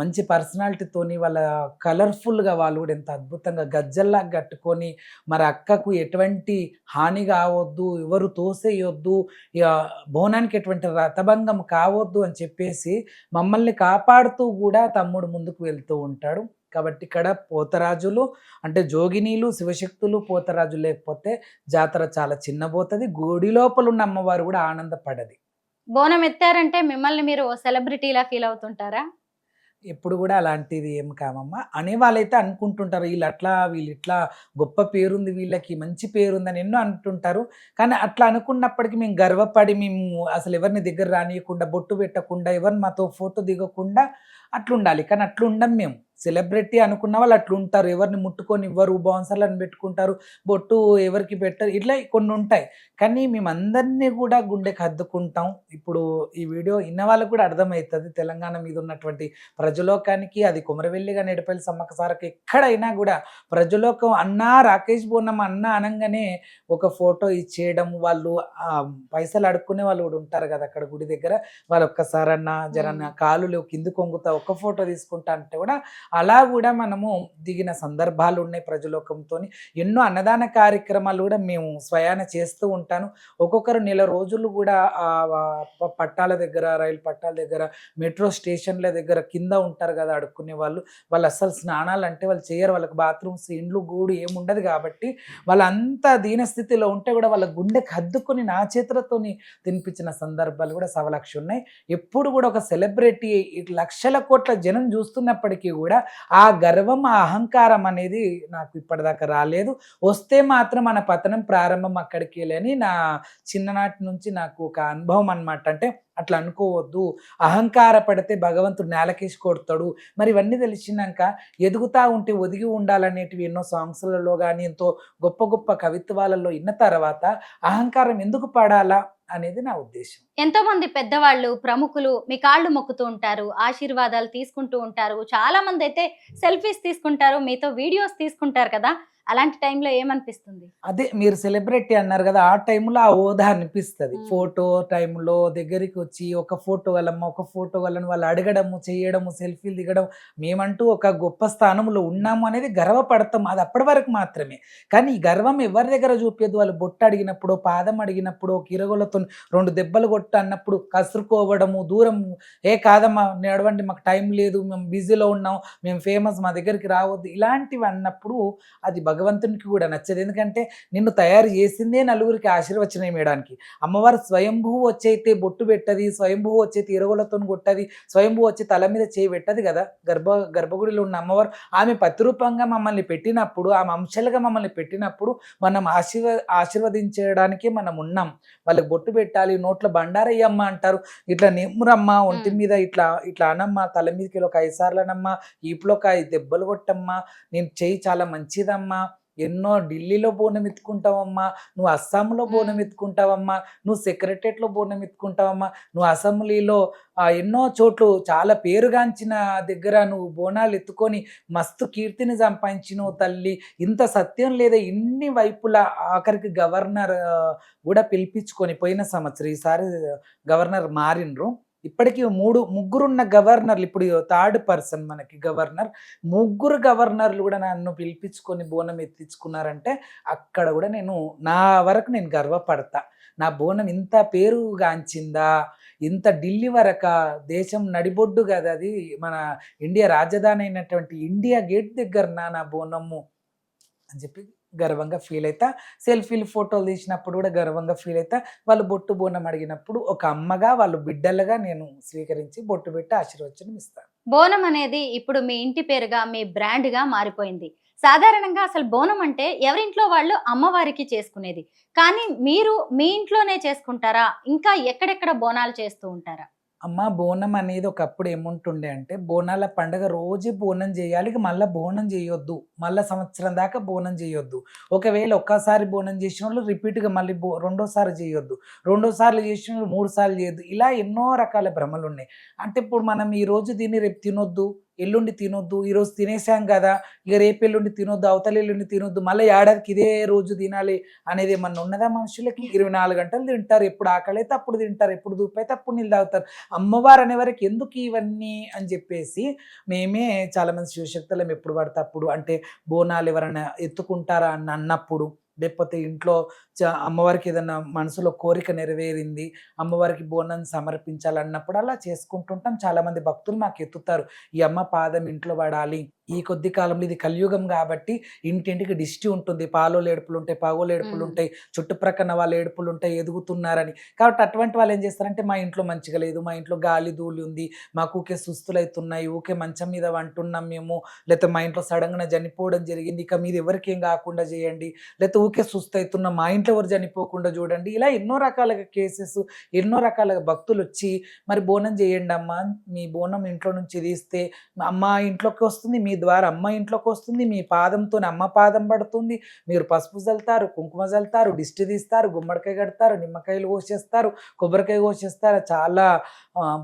మంచి పర్సనాలిటీతోని, వాళ్ళ కలర్ఫుల్గా వాళ్ళు కూడా ఎంత అద్భుతంగా గజ్జల్లా కట్టుకొని, మరి అక్కకు ఎటువంటి హాని కావద్దు, ఎవరు తోసేయొద్దు, బోనానికి ఎటువంటి రథభంగం కావద్దు అని చెప్పేసి మమ్మల్ని కాపాడుతూ కూడా తమ్ముడు ముందుకు వెళ్తూ ఉంటాడు. కాబట్టి ఇక్కడ పోతరాజులు అంటే జోగినీలు, శివశక్తులు, పోతరాజు లేకపోతే జాతర చాలా చిన్నబోతుంది. గుడి లోపల ఉన్న అమ్మవారు కూడా ఆనందపడది. బోనం ఎత్తారంటే మిమ్మల్ని మీరు సెలబ్రిటీలా ఫీల్ అవుతుంటారా? ఎప్పుడు కూడా అలాంటిది ఏం కామమ్మా. అనేవాళ్ళైతే అనుకుంటుంటారు వీళ్ళు అట్లా, వీళ్ళు ఇట్లా, గొప్ప పేరుంది వీళ్ళకి, మంచి పేరుందని ఎన్నో అంటుంటారు. కానీ అట్లా అనుకున్నప్పటికి మేము గర్వపడి మేము అసలు ఎవరిని దగ్గర రానీయకుండా, బొట్టు పెట్టకుండా, ఎవరిని మాతో ఫోటో దిగకుండా అట్లుండాలి. కానీ అట్లుండం మేము. సెలబ్రిటీ అనుకున్న వాళ్ళు అట్లుంటారు. ఎవరిని ముట్టుకోనివ్వరు, బౌన్సర్‌లను పెట్టుకుంటారు, బొట్టు ఎవరికీ పెట్టరు. ఇట్లా కొన్నుంటాయి. కానీ మేమందరిని కూడా గుండెకి హత్తుకుంటాం. ఇప్పుడు ఈ వీడియో ఇన్న వాళ్ళకి కూడా అర్థమైతది. తెలంగాణ మీద ఉన్నటువంటి ప్రజలోకానికి, అది కొమరవెల్లి గాని, ఎడపల్లి సమ్మక్క సారక్క ఎక్కడైనా గూడా ప్రజలోకం అన్నా రాకేష్ బోనమ్మ అన్న అనంగానే ఒక ఫోటో ఇచ్చేయడం. వాళ్ళు పైసలు అడుక్కునే వాళ్ళు గూడా ఉంటారు గదా! అక్కడ గుడి దగ్గర. వాళ్ళు ఒక్కసారన్నా జరన్న కాళ్ళు లేవు కిందకి వంగుతా ఒక్క ఫోటో తీసుకుంటా అంటే గూడా అలా గూడా మనము దిగిన సందర్భాలున్నాయి ప్రజలోకంతోని. ఎన్నో అన్నదాన కార్యక్రమాలు గూడా మేము స్వయాన చేస్తూ ఉంటాను. ఒక్కొక్కరు నెల రోజులు గూడా పట్టాల దగ్గర, రైలు పట్టాల దగ్గర, మెట్రో స్టేషన్‌ల దగ్గర కింద ఉంటారు గదా అడుక్కునే వాళ్ళు. వాళ్ళు అస్సలు స్నానాలంటే వాళ్ళు చెయ్యరు. వాళ్ళకి బాత్రూమ్స్, ఇండ్లు, గూడు ఏముండదు గాబట్టి వాళ్ళంత దీనస్థితిలో ఉంటే గూడా వాళ్ళ గుండెకి హద్దుకొని నా చేతులతోని తినిపించిన సందర్భాలు గూడా సవలక్షున్నాయి. ఎప్పుడు గూడా ఒక సెలబ్రిటీ లక్షల కోట్ల జనం చూస్తున్నప్పటికీ గూడా ఆ గర్వం, ఆ అహంకారం అనేది నాకు ఇప్పటిదాకా రాలేదు. వస్తే మాత్రం మన పతనం ప్రారంభం అక్కడికేలే అని నా చిన్ననాటి నుంచి నాకు ఒక అనుభవం అన్నమాట. అంటే అట్లా అనుకోవద్దు. అహంకార పడితే భగవంతుడు నేలకేసి కొడతాడు. మరి ఇవన్నీ తెలిసినాక ఎదుగుతా ఉంటే ఒదిగి ఉండాలనేటివి ఎన్నో సాంగ్స్‌లలో గాని, ఎంతో గొప్ప గొప్ప కవిత్వాలలో ఇన్న తర్వాత అహంకారం ఎందుకు పడాలా అనేది నా ఉద్దేశం. ఎంతో మంది పెద్దవాళ్ళు, ప్రముఖులు మీ కాళ్ళు మొక్కుతూ ఉంటారు, ఆశీర్వాదాలు తీసుకుంటూ ఉంటారు. చాలా మంది అయితే సెల్ఫీస్ తీసుకుంటారు, మీతో వీడియోస్ తీసుకుంటారు కదా! అలాంటి టైంలో ఏమనిపిస్తుంది? అదే మీరు సెలబ్రిటీ అన్నారు గదా! ఆ టైంలో ఆ హోదా అనిపిస్తది. ఫోటో టైంలో దగ్గరికి వచ్చి ఒక ఫోటో వల్లమ్మ, ఒక ఫోటో వల్లని వాళ్ళు అడగడము, చేయడము, సెల్ఫీలు దిగడం. మేమంటూ ఒక గొప్ప స్థానంలో ఉన్నాము అనేది గర్వపడతాం. అది అప్పటి వరకు మాత్రమే. కానీ ఈ గర్వం ఎవరి దగ్గర చూపియద్దు. వాళ్ళు బొట్టు అడిగినప్పుడో, పాదం అడిగినప్పుడో, కిరగోలతోని 2 దెబ్బలు కొట్టు అన్నప్పుడు కసురుకోవడము, దూరం కాదమ్మా నడవండి మాకు టైం లేదు, మేము బిజీలో ఉన్నాం, మేము ఫేమస్ మా దగ్గరికి రావద్దు. ఇలాంటివి అన్నప్పుడు అది భగవంతునికి కూడా నచ్చదు. ఎందుకంటే నిన్ను తయారు చేసిందే నలుగురికి ఆశీర్వచనం ఇవ్వడానికి. అమ్మవారు స్వయంభూ వచ్చైతే బొట్టు పెట్టది, స్వయంభూ వచ్చైతే ఇరగలతో కొట్టది, స్వయంభూ వచ్చి తల మీద చేయి పెట్టది కదా. గర్భగుడిలో ఉన్న అమ్మవారు ఆమె ప్రతిరూపంగా మమ్మల్ని పెట్టినప్పుడు, ఆమె అంశాలుగా మమ్మల్ని పెట్టినప్పుడు మనం ఆశీర్వదించడానికే మనం ఉన్నాం. వాళ్ళకి బొట్టు పెట్టాలి, నోట్ల బండారయ్యమ్మ అంటారు, ఇట్లా నెమ్మురమ్మ, ఒంటి మీద ఇట్లా ఇట్లా అనమ్మ, తల మీదకి ఒక 5 సార్లు అనమ్మ, ఈపులో ఒక 5 దెబ్బలు కొట్టమ్మా, నేను చెయ్యి చాలా మంచిదమ్మా, ఎన్నో ఢిల్లీలో బోనం ఎత్తుకుంటావమ్మా, నువ్వు అస్సాంలో బోనం ఎత్తుకుంటావమ్మా, నువ్వు సెక్రటరియట్లో బోనం ఎత్తుకుంటావమ్మా, నువ్వు అసెంబ్లీలో ఎన్నో చోట్లు చాలా పేరుగాంచిన దగ్గర నువ్వు బోనాలు ఎత్తుకొని మస్తు కీర్తిని సంపాదించినవు తల్లి. ఇంత సత్యం లేదా ఇన్ని వైపులా ఆఖరికి గవర్నర్ కూడా పిలిపించుకొని పోయిన సంవత్సరం, ఈసారి గవర్నర్ మారినరు. ఇప్పటికీ ముగ్గురున్న గవర్నర్లు, ఇప్పుడు థర్డ్ పర్సన్ మనకి గవర్నర్, ముగ్గురు గవర్నర్లు కూడా నన్ను పిలిపించుకొని బోనం ఎత్తించుకున్నారంటే అక్కడ కూడా నా వరకు నేను గర్వపడతా. నా బోనం ఇంత పేరుగాంచిందా, ఇంత ఢిల్లీ వరక, దేశం నడిబొడ్డు కదా అది, మన ఇండియా రాజధాని అయినటువంటి ఇండియా గేట్ దగ్గర నా బోనము అని చెప్పి గర్వంగా ఫీల్ అవుతా. సెల్ఫీలు, ఫోటోలు తీసినప్పుడు కూడా గర్వంగా ఫీల్ అవుతా. వాళ్ళు బొట్టు బోనం అడిగినప్పుడు ఒక అమ్మగా, వాళ్ళు బిడ్డలుగా నేను స్వీకరించి బొట్టు పెట్టి ఆశీర్వచనం ఇస్తాను. బోనం అనేది ఇప్పుడు మీ ఇంటి పేరుగా, మీ బ్రాండ్‌గా మారిపోయింది. సాధారణంగా అసలు బోనం అంటే ఎవరింట్లో వాళ్ళు అమ్మవారికి చేసుకునేది. కానీ మీరు మీ ఇంట్లోనే చేసుకుంటారా? ఇంకా ఎక్కడెక్కడ బోనాలు చేస్తూ ఉంటారా? అమ్మ, బోనం అనేది ఒకప్పుడు ఏముంటుండే అంటే, బోనాల పండుగ రోజు బోనం చేయాలి, మళ్ళీ బోనం చేయొద్దు, మళ్ళీ సంవత్సరం దాకా బోనం చేయొద్దు. ఒకవేళ ఒక్కసారి బోనం చేసిన వాళ్ళు రిపీట్గా మళ్ళీ రెండోసారి చేయొద్దు, రెండోసార్లు చేసిన వాళ్ళు 3 సార్లు చేయొద్దు. ఇలా ఎన్నో రకాల భ్రమలు ఉన్నాయి. అంటే ఇప్పుడు మనం ఈ రోజు దీన్ని రేపు తినొద్దు, ఎల్లుండి తినొద్దు, ఈరోజు తినేసాం కదా ఇక రేపు ఎల్లుండి తినొద్దు, అవతల ఎల్లుండి తినొద్దు, మళ్ళీ ఏడాదికి ఇదే రోజు తినాలి అనేది ఏమన్నా ఉన్నదా? మనుషులకి 24 గంటలు తింటారు, ఎప్పుడు ఆకలి అయితే అప్పుడు తింటారు, ఎప్పుడు దూపు అయితే అప్పుడు నీళ్ళు తాగుతారు. అమ్మవారు అనేవారికి ఎందుకు ఇవన్నీ అని చెప్పేసి మేమే చాలామంది శివశక్తులం ఎప్పుడు పడితే అప్పుడు, అంటే బోనాలు ఎవరైనా ఎత్తుకుంటారా అని అన్నప్పుడు, లేకపోతే ఇంట్లో అమ్మవారికి ఏదైనా మనసులో కోరిక నెరవేరింది, అమ్మవారికి బోనం సమర్పించాలన్నప్పుడు అలా చేసుకుంటుంటాం. చాలామంది భక్తులు మాకు ఎత్తుతారు, ఈ అమ్మ పాదం ఇంట్లో పడాలి. ఈ కొద్ది కాలంలో ఇది కలియుగం కాబట్టి ఇంటింటికి దిష్టి ఉంటుంది, పాలోలు ఏడుపులు ఉంటాయి, పగోలు ఏడుపులు ఉంటాయి, చుట్టుప్రక్కన వాళ్ళ ఏడుపులు ఉంటాయి, ఎదుగుతున్నారని. కాబట్టి అటువంటి వాళ్ళు ఏం చేస్తారంటే, మా ఇంట్లో మంచిగా లేదు, మా ఇంట్లో గాలి ధూళి ఉంది, మాకు ఊకే సుస్తులు అవుతున్నాయి, ఊకే మంచం మీద వంటున్నాం మేము, లేకపోతే మా ఇంట్లో సడన్గా చనిపోవడం జరిగింది, ఇక మీరు ఎవరికి ఏం కాకుండా చేయండి, లేకపోతే ఊకే సుస్తు అవుతున్నాం, మా ఇంట్లో ఎవరు చనిపోకుండా చూడండి. ఇలా ఎన్నో రకాలుగా కేసెస్, ఎన్నో రకాలుగా భక్తులు వచ్చి మరి బోనం చేయండి అమ్మా, మీ బోనం ఇంట్లో నుంచి తీస్తే అమ్మ ఇంట్లోకి వస్తుంది, మీ ద్వారా అమ్మ ఇంట్లోకి వస్తుంది, మీ పాదంతో అమ్మ పాదం పడుతుంది, మీరు పసుపు చల్లుతారు, కుంకుమ చల్లుతారు, దిష్టి తీస్తారు, గుమ్మడికాయ కడతారు, నిమ్మకాయలు కోసేస్తారు, కొబ్బరికాయ కోసేస్తారు, చాలా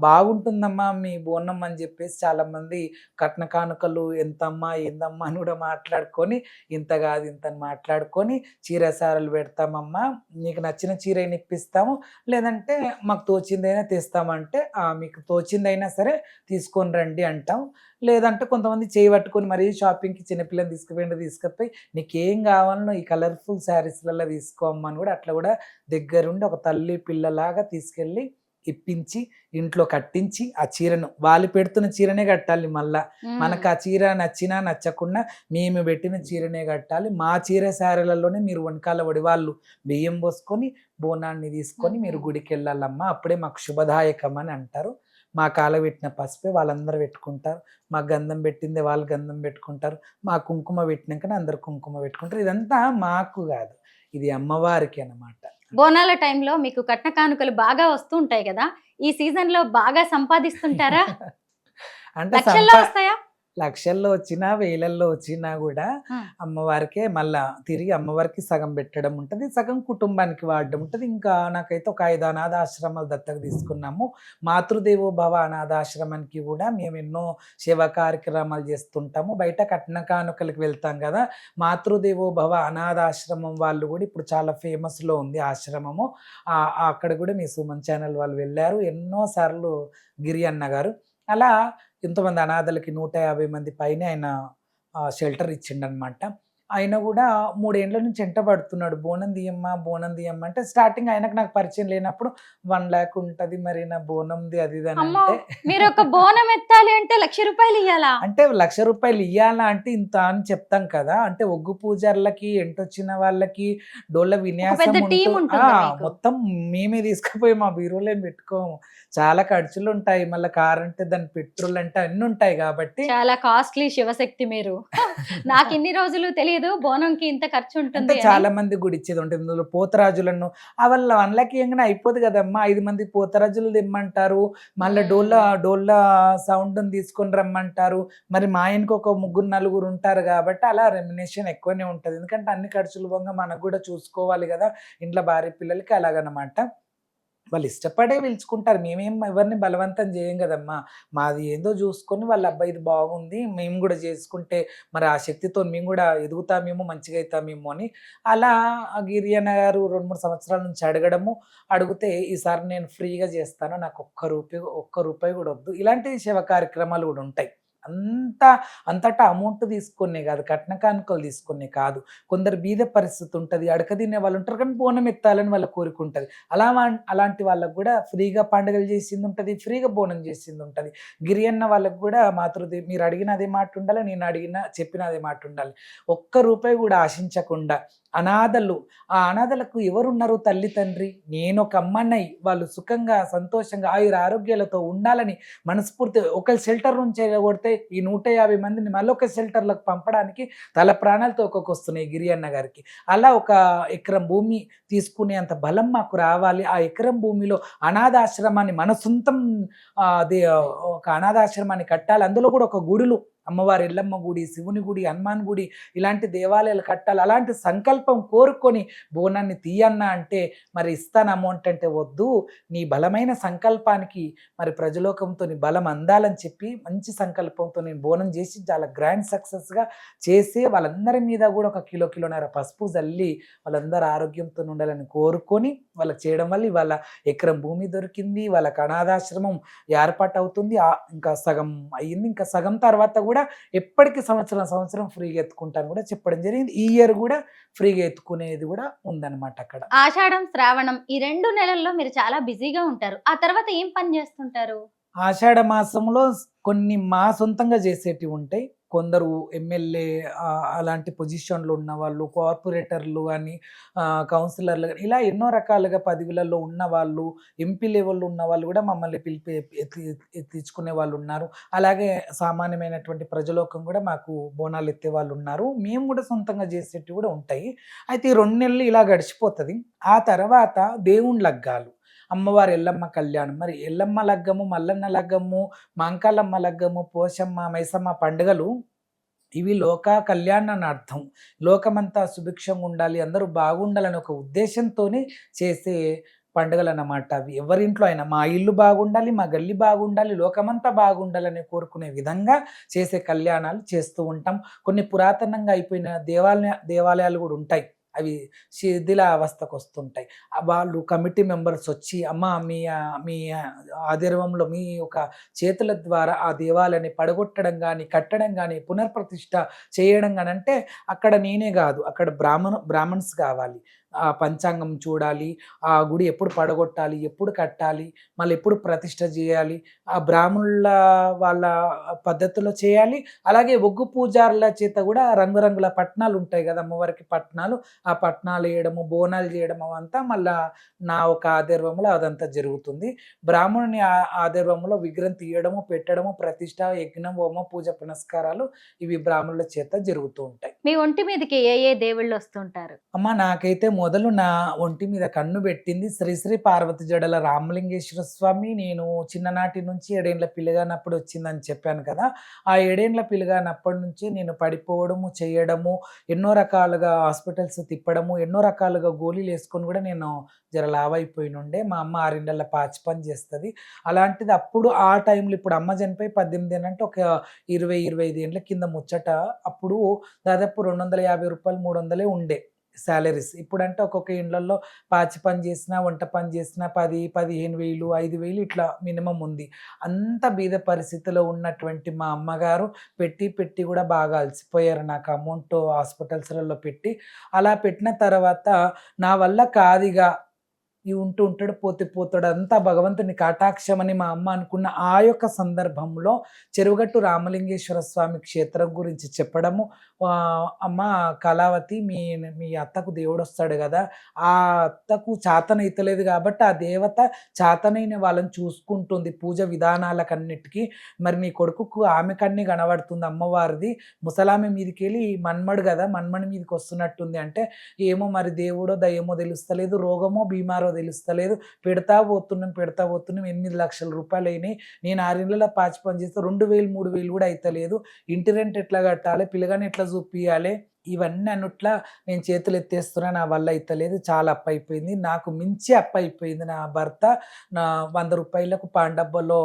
బాగుంటుందమ్మా మీ బోనం అని చెప్పేసి చాలామంది కట్న కానుకలు ఎంతమ్మా ఏందమ్మా అని కూడా మాట్లాడుకొని, ఇంత కాదు ఇంత అని మాట్లాడుకొని చీరసారలు పెడతామమ్మా, నీకు నచ్చిన చీర ఇప్పిస్తాము, లేదంటే మాకు తోచిందైనా తెస్తామంటే మీకు తోచిందైనా సరే తీసుకొని రండి అంటాం. లేదంటే కొంతమంది చేయి పట్టుకొని మరీ షాపింగ్కి చిన్నపిల్లని తీసుకుపోయి నీకేం కావాలనో ఈ కలర్ఫుల్ శారీస్లలో తీసుకోమ్మని కూడా అట్లా కూడా దగ్గరుండి ఒక తల్లి పిల్లలాగా తీసుకెళ్ళి ఇప్పించి ఇంట్లో కట్టించి ఆ చీరను వాళ్ళు పెడుతున్న చీరనే కట్టాలి. మళ్ళా మనకు ఆ చీర నచ్చినా నచ్చకుండా మేము పెట్టిన చీరనే కట్టాలి. మా చీర శారీలలోనే మీరు వెనకాల వడివాళ్ళు బియ్యం పోసుకొని బోనాన్ని తీసుకొని మీరు గుడికి వెళ్ళాలమ్మా, అప్పుడే మాకు శుభదాయకం అని అంటారు. మా కాల పెట్టిన పసుపే వాళ్ళందరూ పెట్టుకుంటారు, మా గంధం పెట్టిందే వాళ్ళు గంధం పెట్టుకుంటారు, మా కుంకుమ పెట్టినాకనే అందరు కుంకుమ పెట్టుకుంటారు. ఇదంతా మాకు కాదు, ఇది అమ్మవారికి అన్నమాట. బోనాల టైంలో మీకు కట్న కానుకలు బాగా వస్తూ ఉంటాయి కదా, ఈ సీజన్ లో బాగా సంపాదిస్తుంటారా? అంటే లక్షల్లో వస్తాయా? లక్షల్లో వచ్చినా వేలల్లో వచ్చినా కూడా అమ్మవారికే మళ్ళా తిరిగి అమ్మవారికి సగం పెట్టడం ఉంటుంది, సగం కుటుంబానికి వాడడం ఉంటుంది. ఇంకా నాకైతే ఒక 5 అనాథాశ్రమాలు దత్తకు తీసుకున్నాము. మాతృదేవో భవ అనాథాశ్రమానికి కూడా మేము ఎన్నో సేవా కార్యక్రమాలు చేస్తుంటాము. బయట కట్న కానుకలకు వెళ్తాం కదా, మాతృదేవో భవ అనాథాశ్రమం వాళ్ళు కూడా ఇప్పుడు చాలా ఫేమస్లో ఉంది ఆశ్రమము. అక్కడ కూడా మీ సుమన్ ఛానల్ వాళ్ళు వెళ్ళారు ఎన్నోసార్లు, గిరి అన్న గారు. అలా ఎంతోమంది అనాథలకి 150 మంది పైన ఆయన షెల్టర్ ఇచ్చిండనమాట. ఆయన కూడా 3 ఏళ్ల నుంచి ఎంటబడుతున్నాడు, బోనం తీయమ్మా బోనం తీయమ్మా అంటే. స్టార్టింగ్ ఆయనకు నాకు పరిచయం లేనప్పుడు 1 lakh ఉంటుంది మరి నా బోనంది అది ఇది అని అంటే, మీరు ఒక బోనం ఎత్తాలి అంటే ₹1,00,000 ఇయ్యాలా? అంటే ₹1,00,000 ఇయ్యాలా అంటే ఇంత అని చెప్తాం కదా. అంటే ఒగ్గు పూజార్లకి, ఎంటొచ్చిన వాళ్ళకి, డోళ్ళ విన్యాసం మొత్తం మేమే తీసుకుపోయి మా బీరోలో పెట్టుకోము. చాలా ఖర్చులు ఉంటాయి, మళ్ళీ కార్ అంటే దాని పెట్రోల్ అంటే అన్ని ఉంటాయి కాబట్టి చాలా కాస్ట్లీ శివశక్తి మీరు. నాకు ఇన్ని రోజులు తెలియదు బోనంకి ఇంత ఖర్చు ఉంటుంది. చాలా మంది గుడి ఇచ్చేది ఉంటుంది. ఇందులో పోతరాజులను వాళ్ళ 1 lakh ఏంగానే అయిపోదు కదమ్మా. 5 మంది పోతరాజులు తెమ్మంటారు, మళ్ళీ డోళ్ళ సౌండ్ తీసుకొని రమ్మంటారు. మరి మా ఆయనకు ఒక 3-4 ఉంటారు కాబట్టి అలా రెమ్యునేషన్ ఎక్కువనే ఉంటుంది. ఎందుకంటే అన్ని ఖర్చులు పోగా మనకు కూడా చూసుకోవాలి కదా ఇంట్లో భార్య పిల్లలకి. అలాగనమాట వాళ్ళు ఇష్టపడే పిలుచుకుంటారు, మేమేం ఎవరిని బలవంతం చేయం కదమ్మా. మాది ఏందో చూసుకొని వాళ్ళ అబ్బాయి ఇది బాగుంది మేము కూడా చేసుకుంటే మరి ఆ శక్తితో మేము కూడా ఎదుగుతామేమో, మంచిగా అవుతామేమో అని. అలా గిరియన్న గారు 2-3 సంవత్సరాల నుంచి అడిగితే ఈసారి నేను ఫ్రీగా చేస్తాను, నాకు ఒక్క రూపాయి కూడా వద్దు. ఇలాంటి సేవ కార్యక్రమాలు కూడా ఉంటాయి. అంతటా అమౌంట్ తీసుకునే కాదు, కట్న కానుకలు తీసుకునే కాదు. కొందరు బీద పరిస్థితి ఉంటుంది, అడక తినే వాళ్ళు ఉంటారు, కానీ బోనం ఎత్తాలని వాళ్ళ కోరిక ఉంటుంది. అలాంటి వాళ్ళకు కూడా ఫ్రీగా పండుగలు చేసింది ఉంటుంది, ఫ్రీగా బోనం చేసింది ఉంటుంది. గిరియన్న వాళ్ళకు కూడా మాతృదేవి, మీరు అడిగిన అదే మాట ఉండాలి, నేను చెప్పిన అదే మాట ఉండాలి. ₹1 కూడా ఆశించకుండా అనాథలు, ఆ అనాథలకు ఎవరున్నారు తల్లి తండ్రి, నేను ఒక అమ్మన్నై వాళ్ళు సుఖంగా సంతోషంగా ఆయుర ఆరోగ్యాలతో ఉండాలని మనస్ఫూర్తి ఒకరి షెల్టర్ నుంచి కొడితే ఈ 150 మందిని మళ్ళొక షెల్టర్లకు పంపడానికి తల ప్రాణాలతో వస్తున్నాయి గిరి అన్న గారికి. అలా 1 ఎకరం భూమి తీసుకునేంత బలం మాకు రావాలి. ఆ ఎకరం భూమిలో అనాథాశ్రమాన్ని మన సొంతం ఒక అనాథాశ్రమాన్ని కట్టాలి. అందులో కూడా ఒక గుడులు, అమ్మవారి ఎల్లమ్మ గుడి, శివుని గుడి, హనుమాన్ గుడి, ఇలాంటి దేవాలయాలు కట్టాలి. అలాంటి సంకల్పం కోరుకొని బోనాన్ని తీయన్నా అంటే మరి ఇస్తాను అమౌంట్ అంటే వద్దు, నీ బలమైన సంకల్పానికి మరి ప్రజలోకంతో నీ బలం అందాలని చెప్పి మంచి సంకల్పంతో నేను బోనం చేసి చాలా గ్రాండ్ సక్సెస్గా చేసి వాళ్ళందరి మీద కూడా 1 కిలోన్నర పసుపు జల్లి వాళ్ళందరూ ఆరోగ్యంతో ఉండాలని కోరుకొని వాళ్ళకి చేయడం వల్ల ఇవాళ ఎకరం భూమి దొరికింది, వాళ్ళకి అనాథాశ్రమం ఏర్పాటు అవుతుంది. ఇంకా సగం అయ్యింది. ఇంకా సగం తర్వాత కూడా ఎప్పటికి సంవత్సరం ఫ్రీగా ఎత్తుకుంటాను కూడా చెప్పడం జరిగింది. ఈ ఇయర్ కూడా ఫ్రీగా ఎత్తుకునేది కూడా ఉందన్నమాట అక్కడ. ఆషాఢం, శ్రావణం ఈ 2 నెలల్లో మీరు చాలా బిజీగా ఉంటారు. ఆ తర్వాత ఏం పని చేస్తుంటారు? ఆషాఢ మాసంలో కొన్ని మా సొంతంగా చేసేటివి ఉంటాయి. కొందరు ఎమ్మెల్యే అలాంటి పొజిషన్‌లో ఉన్నవాళ్ళు, కార్పొరేటర్లు అని, కౌన్సిలర్లు గాని ఇలా ఎన్నో రకాలుగా పదవులలో ఉన్నవాళ్ళు, ఎంపీ లెవెల్‌లో ఉన్నవాళ్ళు కూడా మమ్మల్ని పిలిపి ఎత్తించుకునే వాళ్ళున్నారు. అలాగే సామాన్యమైనటువంటి ప్రజలోకం కూడా మాకు బోనాలు ఎత్తేవాళ్ళున్నారు. మేము కూడా సొంతంగా చేసేటివి కూడా ఉంటాయి. అయితే ఈ 2 నెలలు ఇలా గడిచిపోతది. ఆ తర్వాత దేవుని లగ్గాలు. అమ్మవారు ఎల్లమ్మ కళ్యాణం. మరి ఎల్లమ్మ లగ్గము, మల్లన్న లగ్గము, మాంకాలమ్మ లగ్గము, పోషమ్మ, మైసమ్మ పండుగలు ఇవి లోక కళ్యాణాన్ని అర్థం. లోకమంతా సుభిక్షంగా ఉండాలి, అందరూ బాగుండాలని ఒక ఉద్దేశంతోనే చేసే పండుగలన్నమాట అవి. ఎవరింట్లో అయినా మా ఇల్లు బాగుండాలి, మా గల్లి బాగుండాలి, లోకమంతా బాగుండాలని కోరుకునే విధంగా చేసే కళ్యాణాలు చేస్తూ ఉంటాం. కొన్ని పురాతనంగా అయిపోయిన దేవాలయాలు కూడా ఉంటాయి. అవి శిథిలావస్థకు వస్తుంటాయి. వాళ్ళు కమిటీ మెంబర్స్ వచ్చి అమ్మ మీ ఆధ్వర్యంలో మీ యొక్క చేతుల ద్వారా ఆ దేవాలయాన్ని పడగొట్టడం కానీ, కట్టడం కానీ, పునర్ప్రతిష్ఠ చేయడం కానీ, అంటే అక్కడ నేనే కాదు, అక్కడ బ్రాహ్మణ్స్ కావాలి. ఆ పంచాంగం చూడాలి, ఆ గుడి ఎప్పుడు పడగొట్టాలి, ఎప్పుడు కట్టాలి, మళ్ళీ ఎప్పుడు ప్రతిష్ఠ చేయాలి, ఆ బ్రాహ్మణుల వాళ్ళ పద్ధతిలో చేయాలి. అలాగే ఒగ్గు పూజారుల చేత కూడా రంగురంగుల పట్నాలు ఉంటాయి కదా, అమ్మవారికి పట్నాలు, ఆ పట్నాలు వేయడము, బోనాలు చేయడం అవంతా మళ్ళా నా ఒక ఆధ్వర్యంలో అదంతా జరుగుతుంది. బ్రాహ్మణుని ఆధ్వర్యంలో విగ్రహం తీయడము, పెట్టడము, ప్రతిష్ఠ, యజ్ఞం, హోమ, పూజ పునస్కారాలు ఇవి బ్రాహ్మణుల చేత జరుగుతూ ఉంటాయి. మీ ఒంటి మీదకి ఏ ఏ దేవుళ్ళు వస్తుంటారు? అమ్మ నాకైతే మొదలు నా ఒంటి మీద కన్ను పెట్టింది శ్రీ పార్వతి జడల రామలింగేశ్వర స్వామి. నేను చిన్ననాటి నుంచి 7 ఏళ్ల పిల్లగానప్పుడు వచ్చిందని చెప్పాను కదా. ఆ 7 ఏళ్ల పిల్లగానప్పటి నుంచి నేను పడిపోవడము, చేయడము, ఎన్నో రకాలుగా హాస్పిటల్స్ తిప్పడము, ఎన్నో రకాలుగా గోళీలు వేసుకొని కూడా నేను జర లావైపోయినుండే. మా అమ్మ 6 ఇండ్ల పాచి పని చేస్తుంది. అలాంటిది అప్పుడు ఆ టైంలో, ఇప్పుడు అమ్మ చనిపోయి 18 ఏళ్ళు అంటే ఒక 20-25 ఏళ్ళ కింద ముచ్చట. అప్పుడు దాదాపు ₹250, ₹300 ఉండే సాలరీస్. ఇప్పుడంటే ఒక్కొక్క ఇండ్లలో పాచి పని చేసినా, వంట పని చేసినా 10-15,000, 5,000 ఇట్లా మినిమం ఉంది. అంత బీద పరిస్థితిలో ఉన్నటువంటి మా అమ్మగారు పెట్టి కూడా బాగా అలసిపోయారు నాకు అమౌంట్ హాస్పిటల్స్‌లలో పెట్టి. అలా పెట్టిన తర్వాత నా వల్ల కాదిగా, ఈ ఉంటాడు పోతాడు, అంతా భగవంతుని కటాక్షం అని మా అమ్మ అనుకున్న ఆ యొక్క సందర్భంలో చెరువుగట్టు రామలింగేశ్వర స్వామి క్షేత్రం గురించి చెప్పడము, అమ్మ కళావతి మీ అత్తకు దేవుడు వస్తాడు కదా, ఆ అత్తకు చాతనైతలేదు కాబట్టి ఆ దేవత చాతనైన వాళ్ళని చూసుకుంటుంది పూజ విధానాలకన్నిటికీ. మరి నీ కొడుకుకు ఆమె కన్నీ కనబడుతుంది అమ్మవారిది, ముసలామె మీదకి వెళ్ళి మన్మడు కదా, మన్మడి మీదకి వస్తున్నట్టుంది అంటే, ఏమో మరి దేవుడో దయ్యమో తెలుస్తలేదు, రోగమో బీమారో తెలుస్తలేదు, పెడతా పోతున్నాం 8 లక్షల రూపాయలు అయినాయి. నేను 6 ఏళ్లలో పాచి పని చేస్తే 2,000, 3,000 కూడా అయితలేదు. ఇంటి రెంట్ ఎట్లా కట్టాలి, పిల్లగాని ఎట్లా చూపియాలి, ఇవన్నీ అన్నిట్లా నేను చేతులు ఎత్తేస్తున్నా, నా వల్ల అయితలేదు, చాలా అప్పు అయిపోయింది, నాకు మించి అప్పు అయిపోయింది. నా భర్త నా ₹100 పాండబ్బలో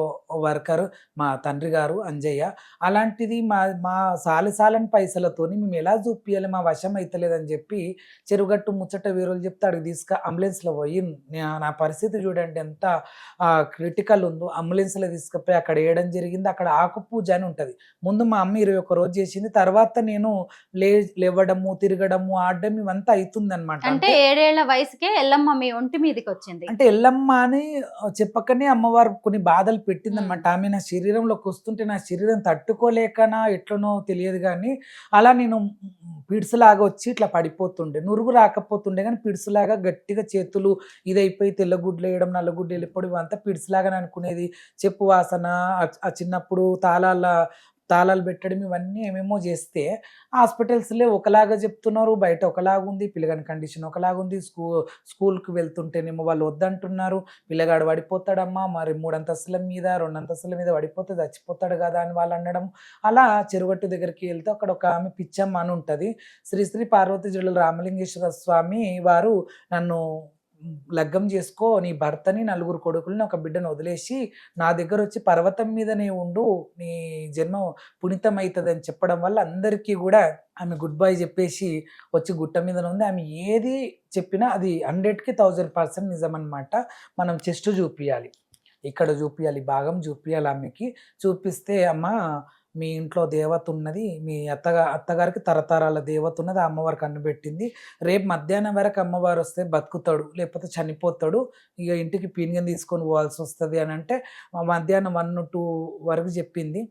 వర్కరు, మా తండ్రి గారు అంజయ్య. అలాంటిది మా సాలిసాలని పైసలతోని మేము ఎలా చూపియాలి, మా వశం అయితలేదని చెప్పి చెరుగట్టు ముచ్చట వీరులు చెప్తే అడిగి అంబులెన్స్లో పోయి, నా పరిస్థితి చూడండి ఎంత క్రిటికల్ ఉందో. అంబులెన్స్లో తీసుకుపోయి అక్కడ వేయడం జరిగింది. అక్కడ ఆకు పూజ అని ఉంటుంది. ముందు మా అమ్మ 21 రోజు చేసింది, తర్వాత నేను లేవడము, తిరగడము, ఆడడం ఇవంతా అవుతుందన్నమాట. అంటే 7 ఏళ్ల వయసుకే ఎల్లమ్మ మీ ఒంటి మీదకి వచ్చింది. అంటే ఎల్లమ్మ అని చెప్పకనే అమ్మవారు కొన్ని బాధలు పెట్టిందనమాట. ఆమె నా శరీరంలోకి వస్తుంటే నా శరీరం తట్టుకోలేకనా ఎట్లనో తెలియదు కానీ, అలా నేను పిడుసులాగా వచ్చి ఇట్లా పడిపోతుండే, నురుగు రాకపోతుండే కానీ పిడుసులాగా గట్టిగా చేతులు ఇదైపోయి తెల్లగుడ్లు వేయడం, నల్లగుడ్లు వెళ్ళిపోవడం, ఇవంతా పిడుసులాగానే అనుకునేది. చెప్పు వాసన, ఆ చిన్నప్పుడు తాళాలు పెట్టడం, ఇవన్నీ ఏమేమో చేస్తే హాస్పిటల్స్లో ఒకలాగా చెప్తున్నారు, బయట ఒకలాగా ఉంది, పిల్లగాని కండిషన్ ఒకలాగా ఉంది. స్కూల్కి వెళ్తుంటేనేమో వాళ్ళు వద్దంటున్నారు, పిల్లగాడు పడిపోతాడమ్మా, మరి 3 అంతస్తుల మీద 2 అంతస్తుల మీద పడిపోతే చచ్చిపోతాడు కదా అని వాళ్ళు అనడం. అలా చెరుగట్టు దగ్గరికి వెళ్తే అక్కడ ఒక ఆమె పిచ్చమ్మ అని ఉంటుంది, శ్రీ పార్వతి జడల రామలింగేశ్వర స్వామి వారు నన్ను లగ్గం చేసుకో, నీ భర్తని 4 కొడుకులని ఒక బిడ్డను వదిలేసి నా దగ్గర వచ్చి పర్వతం మీదనే ఉండు, నీ జన్మ పునీతమవుతుంది అని చెప్పడం వల్ల అందరికీ కూడా ఆమె గుడ్ బై చెప్పేసి వచ్చి గుట్ట మీద ఉంది. ఆమె ఏది చెప్పినా అది 100కి 1000% నిజం అనమాట. మనం చెస్ట్ చూపియాలి, ఇక్కడ చూపియాలి, భాగం చూపియాలి. ఆమెకి చూపిస్తే అమ్మ మీ ఇంట్లో దేవత ఉన్నది, మీ అత్తగారికి తరతరాల దేవత ఉన్నది, ఆ అమ్మవారు కన్నుబెట్టింది. రేపు మధ్యాహ్నం వరకు అమ్మవారు వస్తే బతుకుతాడు, లేకపోతే చనిపోతాడు, ఇక ఇంటికి పీనుగని తీసుకొని పోవాల్సి వస్తుంది అని అంటే మధ్యాహ్నం 1-2 వరకు చెప్పింది.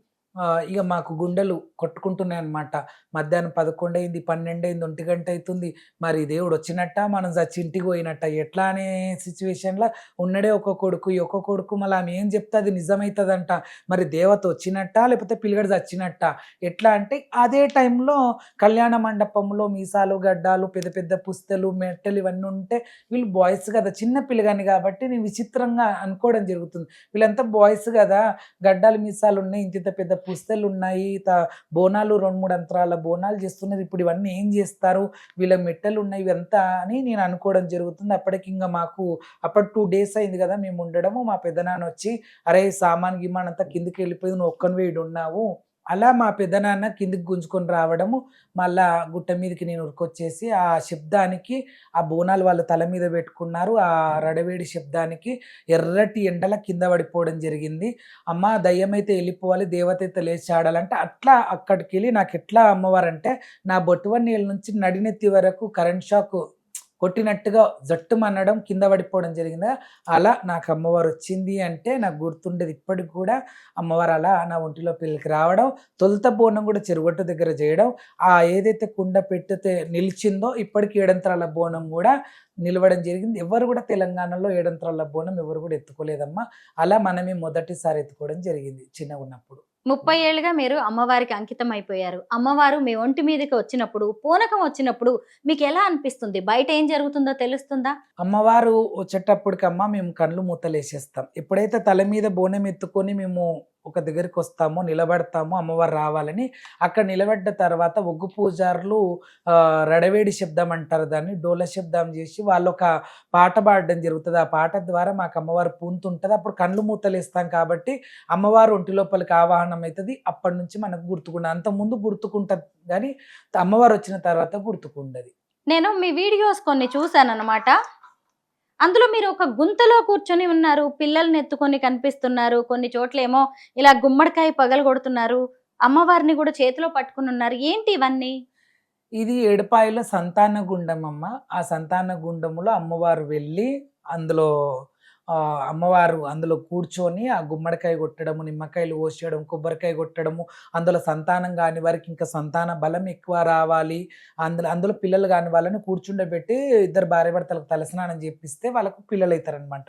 ఇక మాకు గుండెలు కొట్టుకుంటున్నాయి అనమాట. మధ్యాహ్నం 11 అయింది, 12 అయింది, 1 గంట అవుతుంది. మరి దేవుడు వచ్చినట్ట, మనం చచ్చి ఇంటికి పోయినట్ట, ఎట్లా అనే సిచ్యువేషన్లో ఉన్నడే ఒక కొడుకు, ఈ ఒక్క కొడుకు మళ్ళీ ఆమె ఏం చెప్తే అది నిజమవుతుందంట. మరి దేవత వచ్చినట్ట, లేకపోతే పిల్లగాడు చచ్చినట్ట, ఎట్లా అంటే అదే టైంలో కళ్యాణ మండపంలో మీసాలు, గడ్డాలు, పెద్ద పెద్ద పుస్తలు, మెట్టలు ఇవన్నీ ఉంటే వీళ్ళు బాయ్స్ కదా, చిన్న పిల్లగాని కాబట్టి నేను విచిత్రంగా అనుకోవడం జరుగుతుంది. వీళ్ళంతా బాయ్స్ కదా, గడ్డాలు మీసాలు ఉన్నాయి, ఇంత పెద్ద పుస్తలు ఉన్నాయి, బోనాలు 2-3 అంతరాల బోనాలు చేస్తున్నది, ఇప్పుడు ఇవన్నీ ఏం చేస్తారు, వీళ్ళ మెట్టలు ఉన్నాయి ఇవంతా అని నేను అనుకోవడం జరుగుతుంది. అప్పటికి ఇంకా మాకు అప్పుడు 2 days అయింది కదా మేము ఉండడము. మా పెద్దనాన్న వచ్చి అరే సామాన్ గిమాన్ అంతా కిందికి వెళ్ళిపోయి నువ్వు ఒక్కనివే ఈడ ఉన్నావు, అలా మా పెద్దనాన్న కిందికి గుంజుకొని రావడము. మళ్ళా గుట్ట మీదకి నేను ఉరికొచ్చేసి ఆ శబ్దానికి ఆ బోనాలు వాళ్ళ తల మీద పెట్టుకున్నారు. ఆ రడవేడి శబ్దానికి ఎర్రటి ఎండల కింద పడిపోవడం జరిగింది. అమ్మ దయ్యమైతే వెళ్ళిపోవాలి, దేవత అయితే లేచి ఆడాలంటే అట్లా అక్కడికి వెళ్ళి నాకు ఎట్లా అమ్మవారంటే నా బొట్టువన్నీళ్ళ నుంచి నడినెత్తి వరకు కరెంట్ షాక్ కొట్టినట్టుగా జట్టుమనడం, కింద పడిపోవడం జరిగిందా. అలా నాకు అమ్మవారు వచ్చింది అంటే నాకు గుర్తుండేది ఇప్పటికి కూడా. అమ్మవారు అలా నా ఒంటిలో పిల్లలకి రావడం, తొలుత బోనం కూడా చెరుగొట్టు దగ్గర చేయడం, ఆ ఏదైతే కుండ పెట్టితే నిలిచిందో ఇప్పటికి 7 అంతరాల బోనం కూడా నిలవడం జరిగింది. ఎవరు కూడా తెలంగాణలో 7 అంతరాల బోనం ఎవరు కూడా ఎత్తుకోలేదమ్మా. అలా మనమే మొదటిసారి ఎత్తుకోవడం జరిగింది చిన్నగా ఉన్నప్పుడు. 30 ఏళ్ళుగా మీరు అమ్మవారికి అంకితం అయిపోయారు. అమ్మవారు మీ ఒంటి మీదకి వచ్చినప్పుడు, పూనకం వచ్చినప్పుడు మీకు ఎలా అనిపిస్తుంది? బయట ఏం జరుగుతుందో తెలుస్తుందా? అమ్మవారు వచ్చేటప్పటికమ్మ మేము కళ్ళు మూతలేసేస్తాం. ఎప్పుడైతే తల మీద బోనం ఎత్తుకొని మేము ఒక దగ్గరికి వస్తామో, నిలబడతామో అమ్మవారు రావాలని, అక్కడ నిలబడ్డ తర్వాత ఒగ్గు పూజారులు రడవేడి శబ్దం అంటారు దాన్ని, డోల శబ్దం చేసి వాళ్ళు ఒక పాట పాడడం జరుగుతుంది. ఆ పాట ద్వారా మాకు అమ్మవారు పూంతుంటుంది. అప్పుడు కళ్ళు మూతలేస్తాం కాబట్టి అమ్మవారు ఒంటి లోపలికి ఆవాహనం అవుతుంది. అప్పటి నుంచి మనకు గుర్తుకుండదు, అంతకుముందు గుర్తుకుంటుంది కానీ అమ్మవారు వచ్చిన తర్వాత గుర్తుకుండదు. నేను మీ వీడియోస్ కొన్ని చూశానన్నమాట. అందులో మీరు ఒక గుంతలో కూర్చొని ఉన్నారు, పిల్లల్ని ఎత్తుకొని కనిపిస్తున్నారు, కొన్ని చోట్లేమో ఇలా గుమ్మడికాయ పగలు కొడుతున్నారు, అమ్మవారిని కూడా చేతిలో పట్టుకుని ఉన్నారు. ఏంటి ఇవన్నీ? ఇది ఏడుపాయల సంతాన గుండం అమ్మ. ఆ సంతాన గుండములో అమ్మవారు వెళ్ళి అందులో అమ్మవారు అందులో కూర్చొని ఆ గుమ్మడికాయ కొట్టడము, నిమ్మకాయలు కోసేయడం, కొబ్బరికాయ కొట్టడము, అందులో సంతానం కాని వారికి ఇంకా సంతాన బలం ఎక్కువ రావాలి, అందులో పిల్లలు కాని వాళ్ళని కూర్చుండబెట్టి 2 భార్యాభర్తలకు తలస్నానం చేపిస్తే వాళ్ళకు పిల్లలు అవుతారనమాట.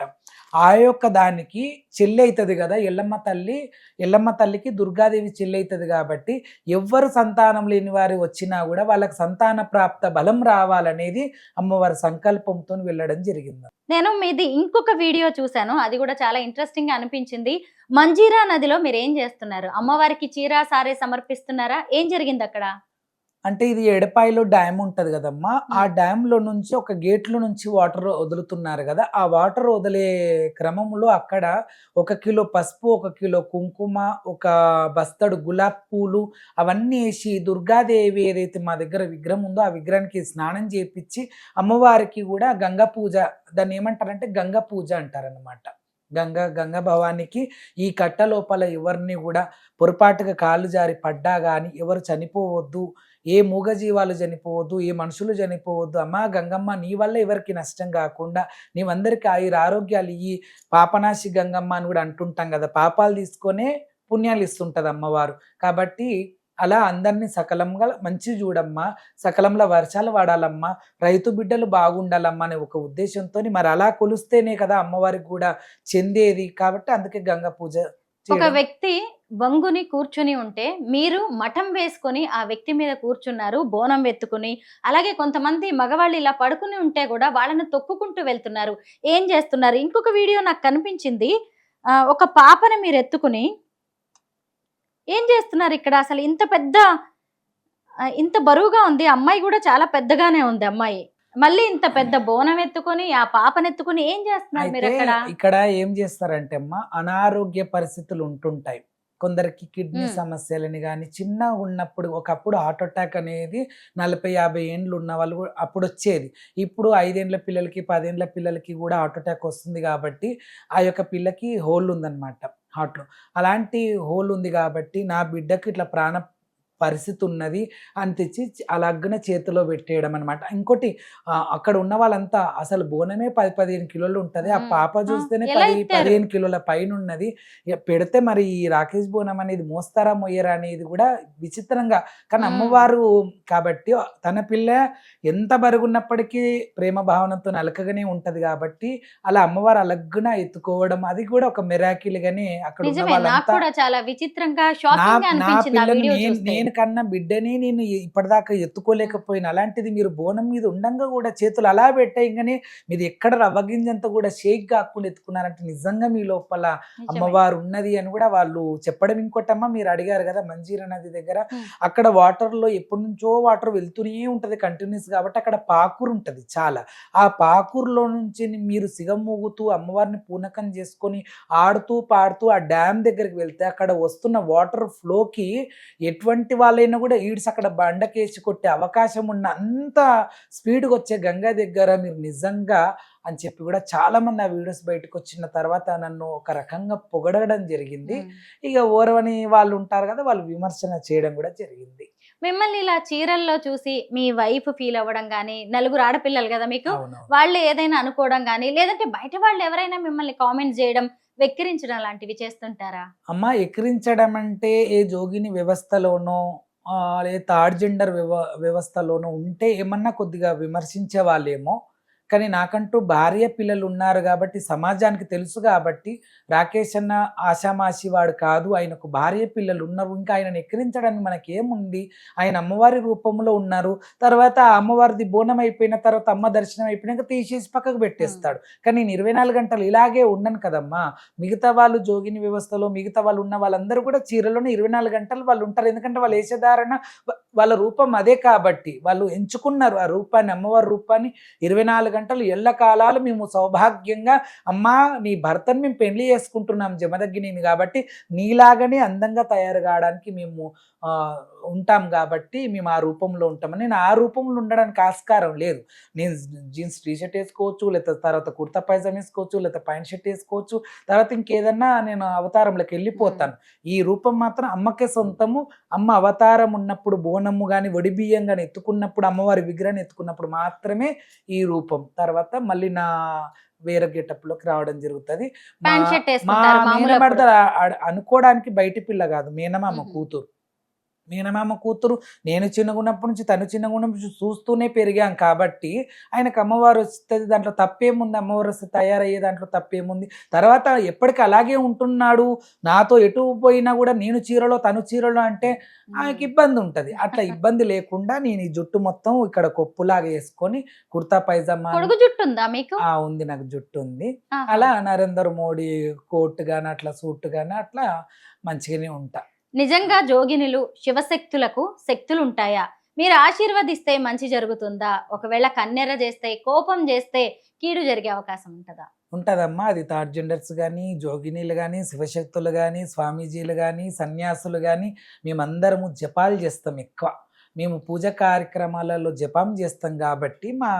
ఆ యొక్క దానికి చెల్లి అవుతుంది కదా ఎల్లమ్మ తల్లికి దుర్గాదేవి చెల్లి అవుతుంది కాబట్టి ఎవ్వరు సంతానం లేని వారు వచ్చినా కూడా వాళ్ళకి సంతాన ప్రాప్త బలం రావాలనేది అమ్మవారి సంకల్పంతో వెళ్ళడం జరిగింది. నేను మీది ఇంకొక వీడియో చూశాను, అది కూడా చాలా ఇంట్రెస్టింగ్ గా అనిపించింది. మంజీరా నదిలో మీరు ఏం చేస్తున్నారు? అమ్మవారికి చీర సారే సమర్పిస్తున్నారా? ఏం జరిగింది అక్కడ? అంటే ఇది ఎడపాయిలో డ్యామ్ ఉంటది కదమ్మా, ఆ డ్యామ్లో నుంచి ఒక గేట్లో నుంచి వాటర్ వదులుతున్నారు కదా, ఆ వాటర్ వదిలే క్రమంలో అక్కడ 1 కిలో పసుపు, 1 కిలో కుంకుమ, ఒక బస్తడు గులాబ్ పూలు అవన్నీ వేసి దుర్గాదేవి ఏదైతే మా దగ్గర విగ్రహం ఉందో ఆ విగ్రహానికి స్నానం చేపించి అమ్మవారికి కూడా గంగా పూజ, దాన్ని ఏమంటారంటే గంగా పూజ అంటారనమాట. గంగా భవానికి ఈ కట్ట లోపల ఎవరిని కూడా పొరపాటుగా కాళ్ళు జారి పడ్డా కానీ ఎవరు చనిపోవద్దు, ఏ మూగజీవాలు చనిపోవద్దు, ఏ మనుషులు చనిపోవద్దు. అమ్మా గంగమ్మ నీ వల్ల ఎవరికి నష్టం కాకుండా నీవందరికీ ఆరోగ్యాలు ఇయ్యి, పాపనాశి గంగమ్మ అని కూడా అంటుంటాం కదా, పాపాలు తీసుకొనే పుణ్యాలు ఇస్తుంటది అమ్మవారు. కాబట్టి అలా అందరినీ సకలంగా మంచి చూడమ్మా, సకలంలో వర్షాలు వాడాలమ్మా, రైతు బిడ్డలు బాగుండాలమ్మా అనే ఒక ఉద్దేశంతో మరి అలా కొలుస్తేనే కదా అమ్మవారికి కూడా చెందేది. కాబట్టి అందుకే గంగా పూజ. ఒక వ్యక్తి వంగుని కూర్చుని ఉంటే మీరు మఠం వేసుకొని ఆ వ్యక్తి మీద కూర్చున్నారు, బోనం ఎత్తుకుని. అలాగే కొంతమంది మగవాళ్ళు ఇలా పడుకుని ఉంటే కూడా వాళ్ళని తొక్కుకుంటూ వెళ్తున్నారు. ఏం చేస్తున్నారు? ఇంకొక వీడియో నాకు కనిపించింది, ఒక పాపని మీరు ఎత్తుకుని ఏం చేస్తున్నారు ఇక్కడ? అసలు ఇంత బరువుగా ఉంది అమ్మాయి, కూడా చాలా పెద్దగానే ఉంది అమ్మాయి. మళ్ళీ ఇంత పెద్ద బోనం ఎత్తుకొని ఆ పాపను ఎత్తుకొని ఏం చేస్తున్నారు మీరు అయితే అక్కడ? ఇక్కడ ఏం చేస్తారంటే అమ్మ, అనారోగ్య పరిస్థితులు ఉంటుంటాయి. కొందరికి కిడ్నీ ఉమ్, సమస్యలని కానీ చిన్నగా ఉన్నప్పుడు ఒకప్పుడు హార్ట్ అటాక్ అనేది 40-50 ఏండ్లు ఉన్న వాళ్ళు అప్పుడు వచ్చేది. ఇప్పుడు 5 ఏళ్ల పిల్లలకి 10 ఏళ్ల పిల్లలకి కూడా హార్ట్ అటాక్ వస్తుంది కాబట్టి ఆ యొక్క పిల్లకి హోల్ ఉందన్నమాట హార్ట్లో. అలాంటి హోల్ ఉంది కాబట్టి నా బిడ్డకి ఇట్లా పరిస్థితి ఉన్నది అని తెచ్చి అలాగనే చేతిలో పెట్టేయడం అనమాట. ఇంకోటి అక్కడ ఉన్న వాళ్ళంతా అసలు బోనమే 10-15 కిలోలు ఉంటది. ఆ ఉమ్. పాప ఆ, చూస్తేనే ఎలా 10, ఎత్తారు? 15 కిలోల పైనున్నది. పెడితే మరి ఈ రాకేష్ బోనం అనేది మోస్తారా మొయ్యరా అనేది కూడా విచిత్రంగా. కానీ ఉమ్, అమ్మవారు కాబట్టి తన పిల్ల ఎంత బరుగున్నప్పటికీ ప్రేమ భావనతో అలకగానే ఉంటది కాబట్టి అలా అమ్మవారు అలగ్గున ఎత్తుకోవడం అది కూడా ఒక మిరాకిల్ గానే అక్కడ ఉన్న నిజమే, నాకు వాళ్ళంతా. కూడా చాలా విచిత్రంగా నా షాకింగ్ గా నా అనిపించింది ఆ పిల్లని వీడియో నేను చూస్తే. నేను కన్న బిడ్డని నేను ఇప్పటిదాకా ఎత్తుకోలేకపోయినా, అలాంటిది మీరు బోనం మీద ఉండంగా కూడా చేతులు అలా పెట్టేయంగానే మీరు ఎక్కడ రవ్వగింజంత కూడా షేక్ కాకుండా ఎత్తుకున్నారంటే నిజంగా మీ లోపల నిజమే. అమ్మవారు ఉన్నది అని కూడా వాళ్ళు చెప్పడం. ఇంకోటమ్మ, మీరు అడిగారు కదా మంజీరా నది దగ్గర, ఉమ్, అక్కడ వాటర్లో ఎప్పటి నుంచో వాటర్ వెళ్తూనే ఉంటది కంటిన్యూస్ కాబట్టి అక్కడ పాకూరు ఉంటది చాలా. ఆ పాకూరులో నుంచి మీరు సిగమూగుతూ అమ్మవారిని పూనకం చేసుకొని ఆడుతూ పాడుతూ ఆ డ్యామ్ దగ్గరికి వెళ్తే అక్కడ వస్తున్న వాటర్ ఫ్లోకి ఎటువంటి వాళ్ళైనా కూడా ఈడ్స్ అక్కడ బండకేసి కొట్టే అవకాశం ఉన్న అంత స్పీడ్గా వచ్చే గంగా దగ్గర మీరు నిజంగా అని చెప్పి కూడా చాలా మంది ఆ వీడియోస్ బయటకు వచ్చిన తర్వాత నన్ను ఒక రకంగా పొగడడం జరిగింది. ఉమ్. ఇక ఓరవని వాళ్ళు ఉంటారు కదా, వాళ్ళు విమర్శన చేయడం కూడా జరిగింది. మిమ్మల్ని ఇలా చీరల్లో చూసి మీ వైఫ్ ఫీల్ అవ్వడం గానీ, నలుగురు ఆడపిల్లలు కదా మీకు, అవును వాళ్ళు ఏదైనా అనుకోవడం గానీ, లేదంటే బయట వాళ్ళు ఎవరైనా మిమ్మల్ని కామెంట్ చేయడం, వెక్కిరించడం లాంటివి చేస్తుంటారా? అమ్మ, ఎక్కిరించడం అంటే ఏ జోగిని వ్యవస్థలోనో లేదా థర్డ్ జెండర్ వ్యవస్థలోనో ఉంటే ఏమన్నా కొద్దిగా విమర్శించే వాళ్ళేమో. కానీ నాకంటూ భార్య పిల్లలు ఉన్నారు కాబట్టి సమాజానికి తెలుసు కాబట్టి రాకేష్ అన్న ఆషామాషి వాడు కాదు, ఆయనకు భార్య పిల్లలు ఉన్నారు. ఇంకా ఆయనను ఎక్కిరించడానికి మనకేముంది, ఆయన అమ్మవారి రూపంలో ఉన్నారు. తర్వాత ఆ అమ్మవారిది బోనం అయిపోయిన తర్వాత అమ్మ దర్శనం అయిపోయినాక తీసేసి పక్కకు పెట్టేస్తాడు. కానీ నేను 24 గంటలు ఇలాగే ఉండను కదమ్మా. మిగతా వాళ్ళు జోగిని వ్యవస్థలో మిగతా వాళ్ళు ఉన్న వాళ్ళందరూ కూడా చీరలోనే 24 గంటలు వాళ్ళు ఉంటారు. ఎందుకంటే వాళ్ళ వేషధారణ వాళ్ళ రూపం అదే కాబట్టి వాళ్ళు ఎంచుకున్నారు ఆ రూపాన్ని, అమ్మవారి రూపాన్ని. 24 గంటలు ఎల్లకాలాలు మేము సౌభాగ్యంగా, అమ్మా నీ భర్తను మేము పెళ్లి చేసుకుంటున్నాం జమదగ్గిని కాబట్టి నీలాగానే అందంగా తయారు కావడానికి మేము ఉంటాం కాబట్టి మేము ఆ రూపంలో ఉంటామని. నేను ఆ రూపంలో ఉండడానికి ఆస్కారం లేదు. నేను జీన్స్ టీ షర్ట్ వేసుకోవచ్చు, లేకపోతే తర్వాత కుర్తా పైజామా వేసుకోవచ్చు, లేకపోతే పైన షర్ట్ వేసుకోవచ్చు, తర్వాత ఇంకేదన్నా నేను అవతారంలోకి వెళ్ళిపోతాను. ఈ రూపం మాత్రం అమ్మకే సొంతము. అమ్మ అవతారం ఉన్నప్పుడు బోనము కానీ వడి బియ్యం కానీ ఎత్తుకున్నప్పుడు అమ్మవారి విగ్రహాన్ని ఎత్తుకున్నప్పుడు మాత్రమే ఈ రూపం. తర్వాత మళ్ళీ నా వేరే గెటప్లోకి రావడం జరుగుతుంది. మా ప్యాంట్ షర్ట్ మా వేసుకుంటారు మామూలు మేనమడత అప్పుడు. అనుకోవడానికి బయటి పిల్ల కాదు, మేనమామ మ్మ్. కూతురు. మేనమామ కూతురు. నేను చిన్నగున్నప్పటి నుంచి తను చిన్నగున్నప్పటి నుంచి చూస్తూనే పెరిగాం కాబట్టి ఆయనకు అమ్మవారు వస్తుంది, దాంట్లో తప్పేముంది, అమ్మవారు వస్తే తయారయ్యే దాంట్లో తప్పేముంది. తర్వాత ఎప్పటికీ అలాగే ఉంటున్నాడు, నాతో ఎటు పోయినా కూడా నేను చీరలో తను చీరలో అంటే ఆయనకి ఇబ్బంది ఉంటుంది. అట్లా ఇబ్బంది లేకుండా నేను ఈ జుట్టు మొత్తం ఇక్కడ కొప్పులాగా వేసుకొని కుర్తా పైజామా. పొడుగు జుట్టు ఉందా మీకు? ఉంది, నాకు జుట్టు ఉంది. ఆహా. అలా నరేంద్ర మోడీ కోట్ గాని అట్లా సూట్ గాని అట్లా మంచిగానే ఉంటా. నిజంగా జోగినులు శివశక్తులకు శక్తులు ఉంటాయా? మీరు ఆశీర్వదిస్తే మంచి జరుగుతుందా? ఒకవేళ కన్నెర చేస్తే, కోపం చేస్తే కీడు జరిగే అవకాశం ఉంటుందా? ఉంటదమ్మా. అది థర్డ్ జెండర్స్ కానీ, జోగినీలు కానీ, శివశక్తులు కానీ, స్వామీజీలు కానీ, సన్యాసులు కానీ మేమందరము జపాలు చేస్తాం ఎక్కువ. మేము పూజ కార్యక్రమాలలో జపం చేస్తాం కాబట్టి మా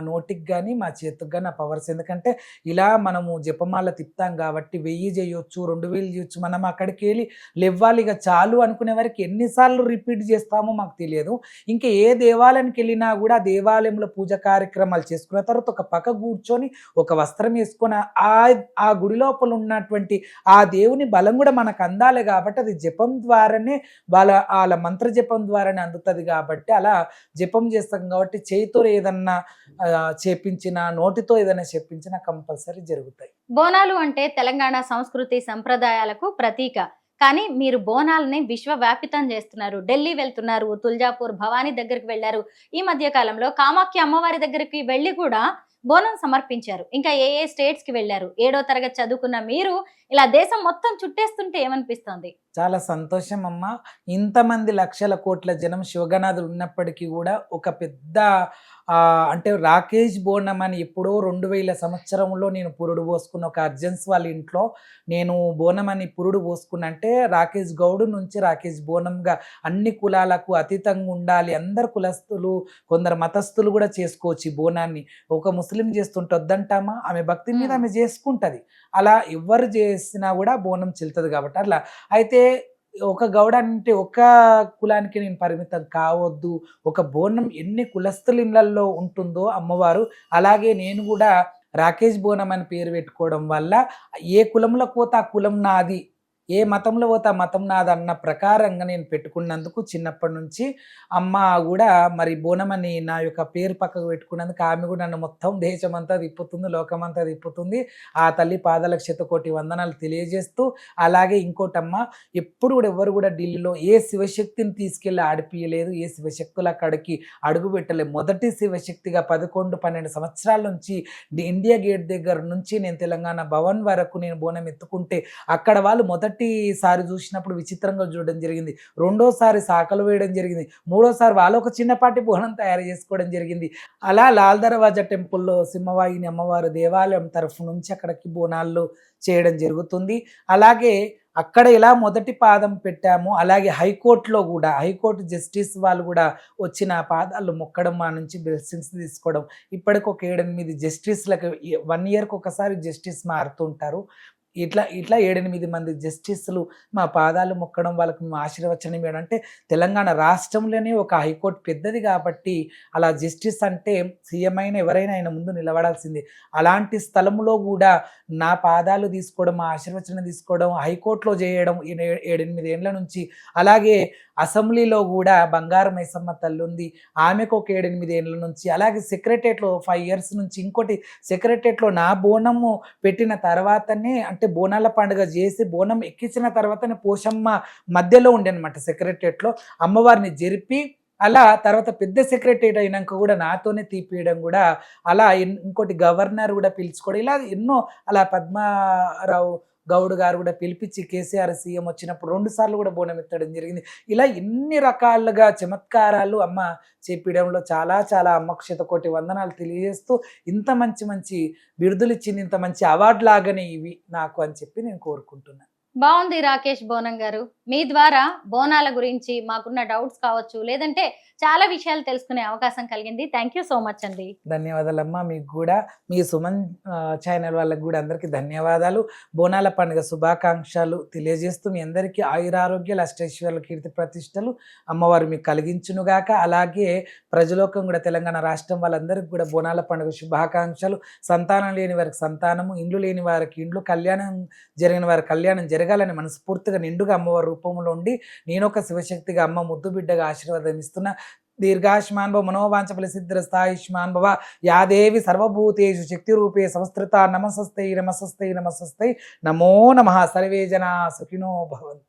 నోటికి కానీ మా చేతికి కానీ ఆ పవర్స్. ఎందుకంటే ఇలా మనము జపమాల తిప్పుతాం కాబట్టి 1000 చేయొచ్చు, 2000 చేయొచ్చు. మనం అక్కడికి వెళ్ళి లేవ్వాలి ఇక చాలు అనుకునే వరకు ఎన్నిసార్లు రిపీట్ చేస్తామో మాకు తెలియదు. ఇంకా ఏ దేవాలయానికి వెళ్ళినా కూడా ఆ దేవాలయంలో పూజ కార్యక్రమాలు చేసుకున్న తర్వాత ఒక పక్క కూర్చొని ఒక వస్త్రం వేసుకొని ఆ గుడి లోపల ఉన్నటువంటి ఆ దేవుని బలం కూడా మనకు అందాలి కాబట్టి అది జపం ద్వారానే వాళ్ళ మంత్ర జపం ద్వారానే అందుతుంది కాబట్టి అలా జపం చేస్తాం కాబట్టి చేతితో ఏదన్నా చేపించినా, నోటితో ఏదైనా చెప్పించినా కంపల్సరీ జరుగుతాయి. బోనాలు అంటే తెలంగాణ సంస్కృతి సంప్రదాయాలకు ప్రతీక. కానీ మీరు బోనాలని విశ్వవ్యాపితం చేస్తున్నారు. ఢిల్లీ వెళ్తున్నారు, తుల్జాపూర్ భవానీ దగ్గరికి వెళ్ళారు. ఈ మధ్య కాలంలో కామాఖ్య అమ్మవారి దగ్గరికి వెళ్ళి కూడా బోనం సమర్పించారు. ఇంకా ఏ ఏ స్టేట్స్ కి వెళ్ళారు. 7వ తరగతి చదువుకున్న మీరు ఇలా దేశం మొత్తం చుట్టేస్తుంటే ఏమనిపిస్తుంది? చాలా సంతోషం అమ్మా. ఇంతమంది లక్షల కోట్ల జనం శివగణాదులు ఉన్నప్పటికీ కూడా ఒక పెద్ద అంటే రాకేష్ బోనం అని ఎప్పుడో 2000 సంవత్సరంలో నేను పురుడు పోసుకున్న ఒక అర్జెన్స్ వాళ్ళ ఇంట్లో నేను బోనం అని పురుడు పోసుకున్న అంటే రాకేష్ గౌడ్ నుంచి రాకేష్ బోనంగా అన్ని కులాలకు అతీతంగా ఉండాలి, అందరు కులస్తులు కొందరు మతస్థులు కూడా చేసుకోవచ్చు ఈ బోనాన్ని. ఒక ముస్లిం చేస్తుంటే వద్దంటామా, ఆమె భక్తి మీద ఆమె చేసుకుంటది, అలా ఎవరు చేసినా కూడా బోనం చెల్లుతుంది కాబట్టి అట్లా. అయితే ఒక గౌడ అంటే ఒక కులానికి నేను పరిమితం కావద్దు, ఒక బోనం ఎన్ని కులస్తుల ఇళ్ళల్లో ఉంటుందో అమ్మవారు, అలాగే నేను కూడా రాకేష్ బోనం అని పేరు పెట్టుకోవడం వల్ల ఏ కులంలో పోతే ఆ కులం నాది, ఏ మతంలో పోతే ఆ మతం నాది అన్న ప్రకారంగా నేను పెట్టుకున్నందుకు చిన్నప్పటి నుంచి అమ్మ కూడా మరి బోనం అని నా యొక్క పేరు పక్కకు పెట్టుకున్నందుకు ఆమె కూడా నన్ను మొత్తం దేశమంతా తిప్పుతుంది, లోకమంతా తిప్పుతుంది. ఆ తల్లి పాదాలకు శతకోటి వందనాలు తెలియజేస్తూ, అలాగే ఇంకోటమ్మ ఎప్పుడు కూడా ఎవరు కూడా ఢిల్లీలో ఏ శివశక్తిని తీసుకెళ్ళి ఆడిపియలేదు, ఏ శివశక్తుల అక్కడికి అడుగు పెట్టలేదు. మొదటి శివశక్తిగా 11-12 సంవత్సరాల నుంచి ఇండియా గేట్ దగ్గర నుంచి నేను తెలంగాణ భవన్ వరకు నేను బోనం ఎత్తుకుంటే అక్కడ వాళ్ళు మొదటిసారి చూసినప్పుడు విచిత్రంగా చూడడం జరిగింది, రెండోసారి సాకలు వేయడం జరిగింది, మూడోసారి వాళ్ళు ఒక చిన్నపాటి బోనం తయారు చేసుకోవడం జరిగింది. అలా లాల్ దర్వాజా టెంపుల్లో సింహవాహిని అమ్మవారు దేవాలయం తరఫు నుంచి అక్కడికి బోనాలు చేయడం జరుగుతుంది. అలాగే అక్కడ ఎలా మొదటి పాదం పెట్టాము, అలాగే హైకోర్టులో కూడా హైకోర్టు జస్టిస్ వాళ్ళు కూడా వచ్చిన పాదాలు మొక్కడం, మా నుంచి బ్లెస్సింగ్స్ తీసుకోవడం. ఇప్పటికి ఒక 7-8 జస్టిస్లకు 1 ఇయర్కి ఒకసారి జస్టిస్ మారుతుంటారు. ఇట్లా 7-8 మంది జస్టిస్లు మా పాదాలు మొక్కడం, వాళ్ళకి మేము ఆశీర్వచనం ఇవ్వడం. అంటే తెలంగాణ రాష్ట్రంలోనే ఒక హైకోర్టు పెద్దది కాబట్టి అలా జస్టిస్ అంటే సీఎం అయినా ఎవరైనా ఆయన ముందు నిలబడాల్సిందే. అలాంటి స్థలంలో కూడా నా పాదాలు తీసుకోవడం, మా ఆశీర్వచనం తీసుకోవడం, హైకోర్టులో చేయడం 7-8 ఏళ్ళ నుంచి. అలాగే అసెంబ్లీలో కూడా బంగారు మైసమ్మ తల్లి ఉంది, ఆమెకు ఒక 7-8 ఏళ్ళ నుంచి. అలాగే సెక్రటరియట్లో 5 ఇయర్స్ నుంచి. ఇంకోటి సెక్రటరియట్లో నా బోనము పెట్టిన తర్వాతనే, అంటే బోనాల పండుగ చేసి బోనం ఎక్కించిన తర్వాతనే పోషమ్మ మధ్యలో ఉండే అనమాట సెక్రటరియట్లో అమ్మవారిని జరిపి, అలా తర్వాత పెద్ద సెక్రటరియట్ అయినాక కూడా నాతోనే తీపియడం కూడా, అలా ఇంకోటి గవర్నర్ కూడా పిలుచుకోవడం, ఇలా ఎన్నో. అలా పద్మారావు గౌడ్ గారు కూడా పిలిపించి కేసీఆర్ సీఎం వచ్చినప్పుడు 2 సార్లు కూడా బోనం ఎత్తడం జరిగింది. ఇలా ఎన్ని రకాలుగా చమత్కారాలు అమ్మ చేపించడంలో చాలా చాలా అమ్మకు శతకోటి వందనాలు తెలియజేస్తూ, ఇంత మంచి మంచి బిరుదులు ఇచ్చింది, ఇంత మంచి అవార్డు లాగానే ఇవి నాకు అని చెప్పి నేను కోరుకుంటున్నాను. బాగుంది రాకేష్ బోనం గారు, మీ ద్వారా బోనాల గురించి మాకున్న డౌట్స్ కావచ్చు, లేదంటే చాలా విషయాలు తెలుసుకునే అవకాశం కలిగింది. థ్యాంక్ యూ సో మచ్ అండి. ధన్యవాదాలమ్మా. మీకు కూడా, మీ సుమన్ ఛానల్ వాళ్ళకి కూడా అందరికీ ధన్యవాదాలు. బోనాల పండుగ శుభాకాంక్షలు తెలియజేస్తూ, మీ అందరికీ ఆయురారోగ్యాలు, అష్టైశ్వర్యాలు, కీర్తి ప్రతిష్టలు అమ్మవారు మీకు కలిగించునుగాక. అలాగే ప్రజలోకం కూడా, తెలంగాణ రాష్ట్రం వాళ్ళందరికీ కూడా బోనాల పండుగ శుభాకాంక్షలు. సంతానం లేని వారికి సంతానము, ఇండ్లు లేని వారికి ఇండ్లు, కళ్యాణం జరిగిన వారికి కళ్యాణం జరగాలని మనస్ఫూర్తిగా నిండుగా అమ్మవారి రూపంలో ఉండి, నేను ఒక శివశక్తిగా అమ్మ ముద్దు బిడ్డగా ఆశీర్వాదం ఇస్తున్నా. దీర్ఘాయుష్మాన్ భవ, మనోవాంఛ ఫలసిద్ధిరస్తాయుష్మాన్ భవ, యాదేవి సర్వభూతేషు శక్తి రూపే సంస్థృత. నమస్తై నమస్తై నమస్తై, నమో నమః. సర్వే జనా సుఖినో భవంతు.